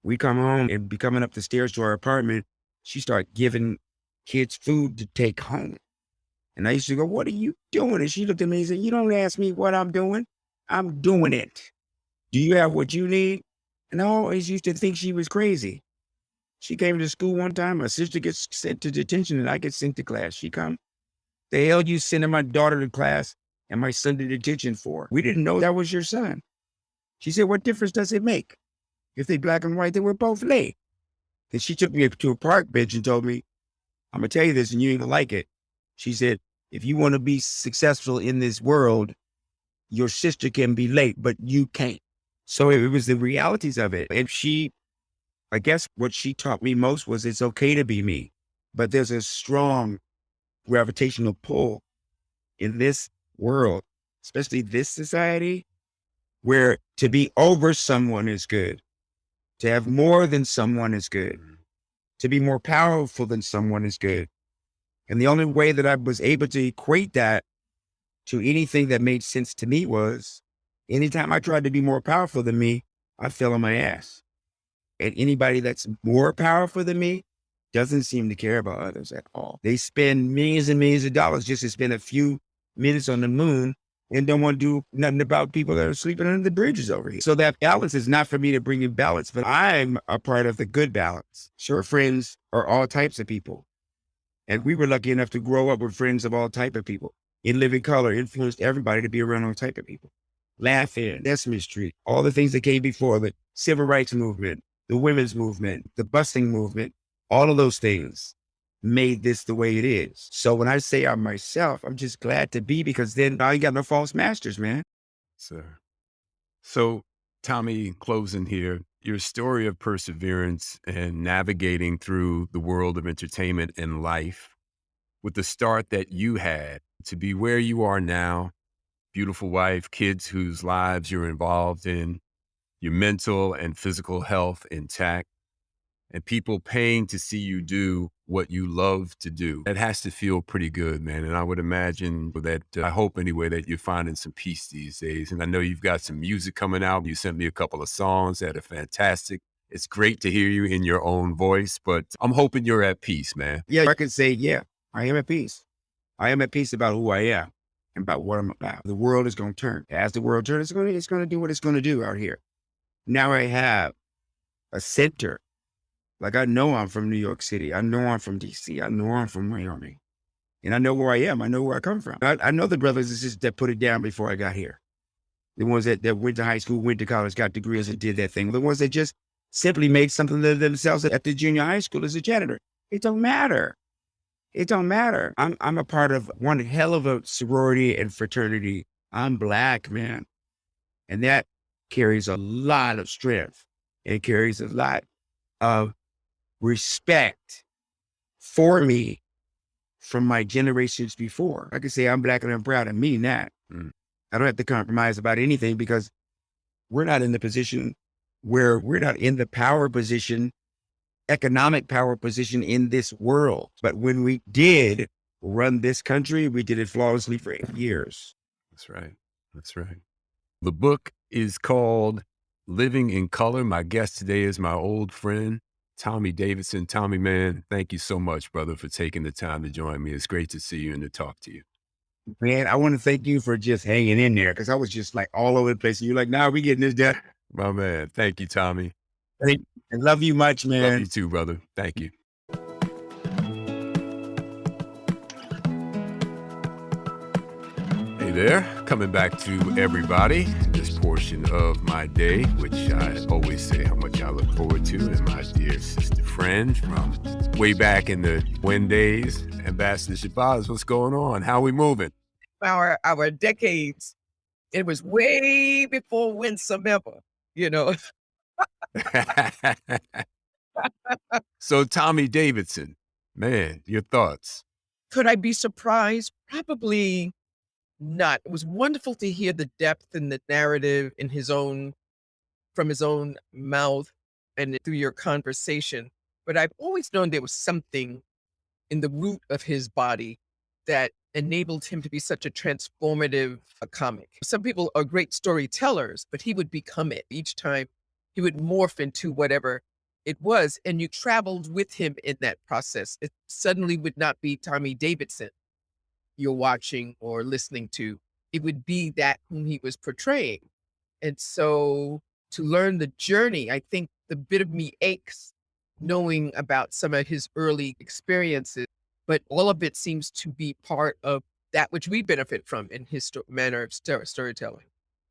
We come home and be coming up the stairs to our apartment. She started giving kids food to take home. And I used to go, what are you doing? And she looked at me and said, you don't ask me what I'm doing. I'm doing it. Do you have what you need? And I always used to think she was crazy. She came to school one time. My sister gets sent to detention and I get sent to class. She come. The hell you sending my daughter to class and my son to detention for? We didn't know that was your son. She said, what difference does it make? If they black and white, they were both late. Then she took me to a park bench and told me, I'm going to tell you this and you ain't going to like it. She said, if you want to be successful in this world, your sister can be late, but you can't. So it was the realities of it. And I guess what she taught me most was it's okay to be me, but there's a strong gravitational pull in this world, especially this society, where to be over someone is good, to have more than someone is good, to be more powerful than someone is good. And the only way that I was able to equate that to anything that made sense to me was anytime I tried to be more powerful than me, I fell on my ass. And anybody that's more powerful than me doesn't seem to care about others at all. They spend millions and millions of dollars just to spend a few minutes on the moon and don't want to do nothing about people that are sleeping under the bridges over here. So that balance is not for me to bring in balance, but I'm a part of the good balance. Sure, friends are all types of people. And we were lucky enough to grow up with friends of all type of people. In Living Color influenced everybody to be around all type of people. Laughing, Sesame Street, all the things that came before, the civil rights movement, the women's movement, the busing movement, all of those things made this the way it is. So when I say I'm myself, I'm just glad to be, because then I ain't got no false masters, man. Sir. So, Tommy, closing here, your story of perseverance and navigating through the world of entertainment and life with the start that you had to be where you are now, beautiful wife, kids whose lives you're involved in, your mental and physical health intact, and people paying to see you do what you love to do. That has to feel pretty good, man. And I would imagine that, I hope anyway, that you're finding some peace these days. And I know you've got some music coming out. You sent me a couple of songs that are fantastic. It's great to hear you in your own voice, but I'm hoping you're at peace, man. Yeah, I can say, yeah, I am at peace. I am at peace about who I am and about what I'm about. The world is going to turn. As the world turns, it's going to do what it's going to do out here. Now I have a center. Like, I know I'm from New York City. I know I'm from DC. I know I'm from Miami. And I know where I am. I know where I come from. I know the brothers and sisters that put it down before I got here. The ones that went to high school, went to college, got degrees and did that thing. The ones that just simply made something of themselves at the junior high school as a janitor. It don't matter. It don't matter. I'm a part of one hell of a sorority and fraternity. I'm Black, man. And that carries a lot of strength. It carries a lot of respect for me from my generations before. I can say I'm Black and I'm proud and mean that. I don't have to compromise about anything, because we're not in the position where we're not in the power position, economic power position in this world. But when we did run this country, we did it flawlessly for 8 years. That's right. That's right. The book is called Living in Color. My guest today is my old friend, Tommy Davidson. Tommy, man, thank you so much, brother, for taking the time to join me. It's great to see you and to talk to you. Man, I want to thank you for just hanging in there, because I was just like all over the place. And you're like, nah, we getting this done. My man. Thank you, Tommy. I love you much, man. Love you too, brother. Thank you. Hey there, coming back to everybody, this portion of my day, which I always say how much I look forward to, and my dear sister friend from way back in the Win days, Ambassador Shabazz. What's going on? How we moving? Our decades, it was way before Winsome ever, you know. So, Tommy Davidson, man, your thoughts? Could I be surprised? Probably not. It was wonderful to hear the depth and the narrative from his own mouth and through your conversation. But I've always known there was something in the root of his body that enabled him to be such a transformative comic. Some people are great storytellers, but he would become it. Each time he would morph into whatever it was, and you traveled with him in that process. It suddenly would not be Tommy Davidson you're watching or listening to. It would be that whom he was portraying. And so to learn the journey, I think the bit of me aches knowing about some of his early experiences, but all of it seems to be part of that which we benefit from in his manner of storytelling.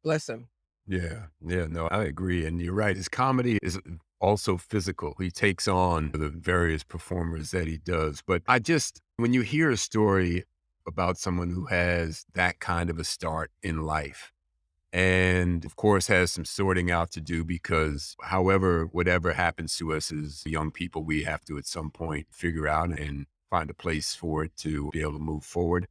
Bless him. Yeah, no, I agree. And you're right. His comedy is also physical. He takes on the various performers that he does. But when you hear a story about someone who has that kind of a start in life, and of course has some sorting out to do, because whatever happens to us as young people, we have to at some point figure out and find a place for it to be able to move forward.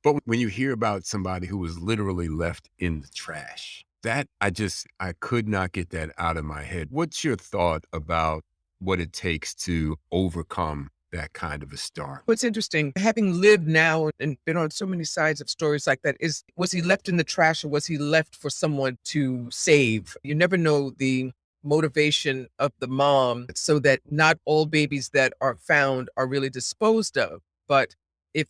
But when you hear about somebody who was literally left in the trash, that I could not get that out of my head. What's your thought about what it takes to overcome that kind of a storm? What's interesting, having lived now and been on so many sides of stories like that, is was he left in the trash or was he left for someone to save? You never know the motivation of the mom, so that not all babies that are found are really disposed of. But if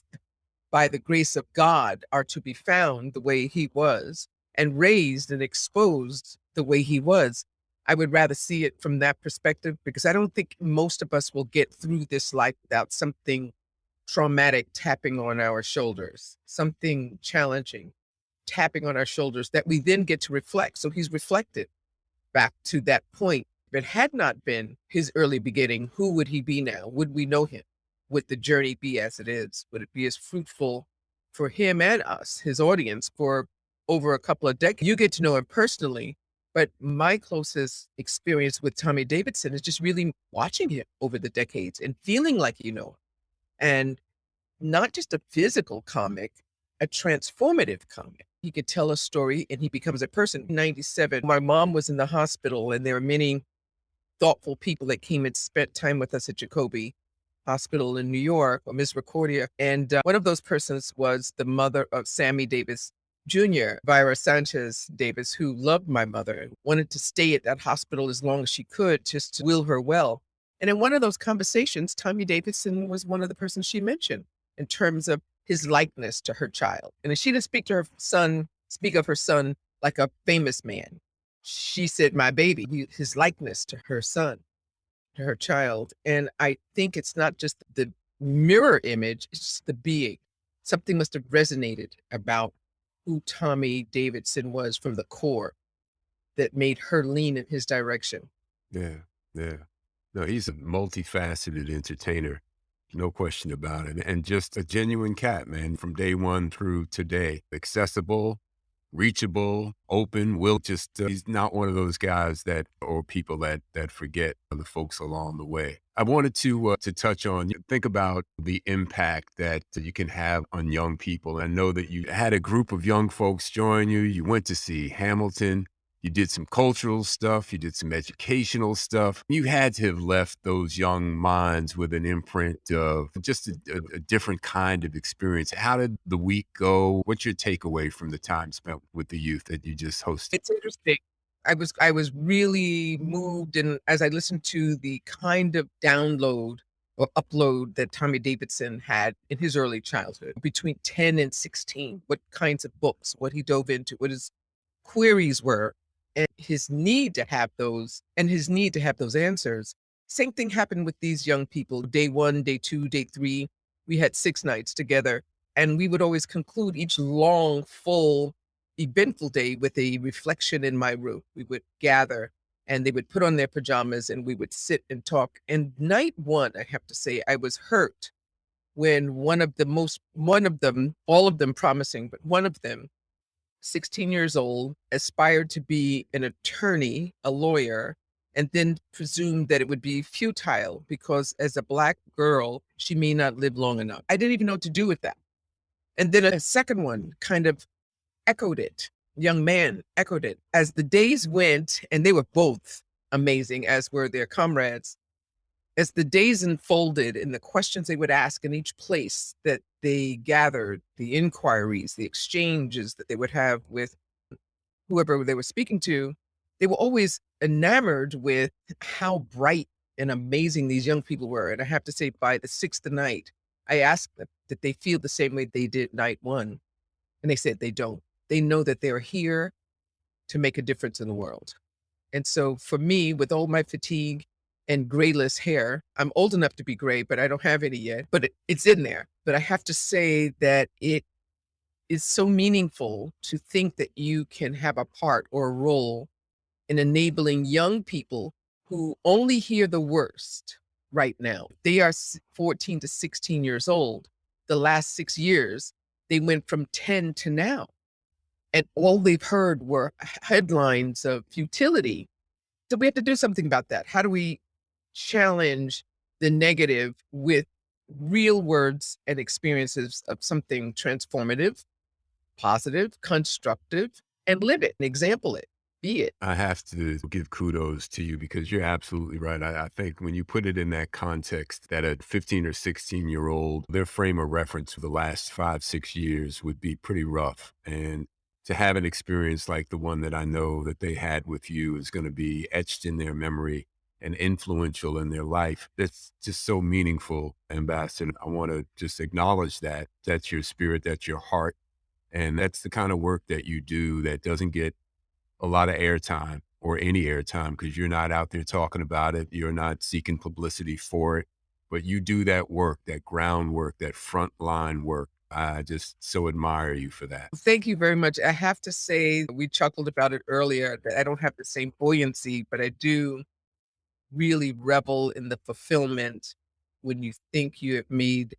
by the grace of God are to be found the way he was and raised and exposed the way he was, I would rather see it from that perspective, because I don't think most of us will get through this life without something traumatic tapping on our shoulders, something challenging tapping on our shoulders that we then get to reflect. So he's reflected back to that point. If it had not been his early beginning, who would he be now? Would we know him? Would the journey be as it is? Would it be as fruitful for him and us, his audience, for over a couple of decades? You get to know him personally, but my closest experience with Tommy Davidson is just really watching him over the decades and feeling like you know him. And not just a physical comic, a transformative comic. He could tell a story and he becomes a person. In 97, my mom was in the hospital, and there were many thoughtful people that came and spent time with us at Jacoby Hospital in New York, or Misericordia. And one of those persons was the mother of Sammy Davis Jr., Vira Sanchez Davis, who loved my mother and wanted to stay at that hospital as long as she could, just to will her well. And in one of those conversations, Tommy Davidson was one of the persons she mentioned in terms of his likeness to her child. And she didn't speak of her son like a famous man. She said, my baby, his likeness to her son, to her child. And I think it's not just the mirror image, it's just the being. Something must have resonated about who Tommy Davidson was from the core that made her lean in his direction. Yeah, yeah. No, he's a multifaceted entertainer, no question about it. And just a genuine cat, man, from day one through today. Accessible, reachable, open, he's not one of those guys or people that forget the folks along the way. I wanted to touch on, think about the impact that you can have on young people. I know that you had a group of young folks join you. You went to see Hamilton. You did some cultural stuff. You did some educational stuff. You had to have left those young minds with an imprint of just a different kind of experience. How did the week go? What's your takeaway from the time spent with the youth that you just hosted? It's interesting. I was really moved, and as I listened to the kind of download or upload that Tommy Davidson had in his early childhood, between 10 and 16, what kinds of books, what he dove into, what his queries were, and his need to have those answers. Same thing happened with these young people. Day 1, day 2, day 3, we had 6 nights together, and we would always conclude each long, full, eventful day with a reflection in my room. We would gather, and they would put on their pajamas, and we would sit and talk. And night 1, I have to say, I was hurt when one of them, all of them promising, but one of them, 16 years old, aspired to be an attorney, a lawyer, and then presumed that it would be futile because as a Black girl, she may not live long enough. I didn't even know what to do with that. And then a second one kind of echoed it. Young man echoed it. As the days went, and they were both amazing, as were their comrades, as the days unfolded and the questions they would ask in each place that they gathered, the inquiries, the exchanges that they would have with whoever they were speaking to, they were always enamored with how bright and amazing these young people were. And I have to say, by the 6th night, I asked them that they feel the same way they did night 1. And they said they don't. They know that they're here to make a difference in the world. And so for me, with all my fatigue and grayless hair, I'm old enough to be gray, but I don't have any yet, but it's in there. But I have to say that it is so meaningful to think that you can have a part or a role in enabling young people who only hear the worst right now. They are 14 to 16 years old. The last 6 years, they went from 10 to now. And all they've heard were headlines of futility. So we have to do something about that. How do we challenge the negative with real words and experiences of something transformative, positive, constructive, and live it, and example it, be it. I have to give kudos to you because you're absolutely right. I think when you put it in that context, that a 15 or 16-year-old, their frame of reference for the last 5, 6 years would be pretty rough. And to have an experience like the one that I know that they had with you is going to be etched in their memory and influential in their life. That's just so meaningful, Ambassador. I want to just acknowledge that. That's your spirit, that's your heart. And that's the kind of work that you do that doesn't get a lot of airtime or any airtime because you're not out there talking about it. You're not seeking publicity for it, but you do that work, that groundwork, that frontline work. I just so admire you for that. Thank you very much. I have to say, we chuckled about it earlier, that I don't have the same buoyancy, but I do really revel in the fulfillment when you think you have made,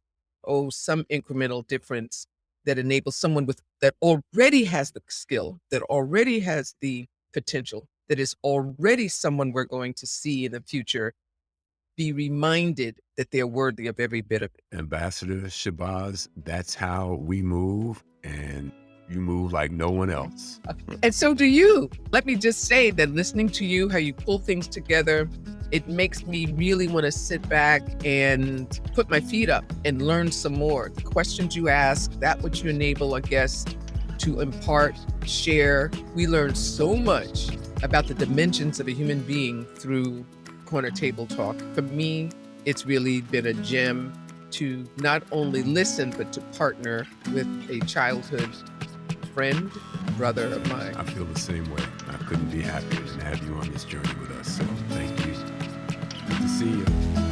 some incremental difference that enables someone that already has the skill, that already has the potential, that is already someone we're going to see in the future, be reminded that they're worthy of every bit of it. Ambassador Shabazz, that's how we move, and you move like no one else. And so do you. Let me just say that listening to you, how you pull things together, it makes me really want to sit back and put my feet up and learn some more. The questions you ask, that which you enable a guest to impart, share. We learn so much about the dimensions of a human being through Corner Table Talk. For me, it's really been a gem to not only listen, but to partner with a childhood friend, brother of mine. I feel the same way. I couldn't be happier than to have you on this journey with us. So thank you. Good to see you.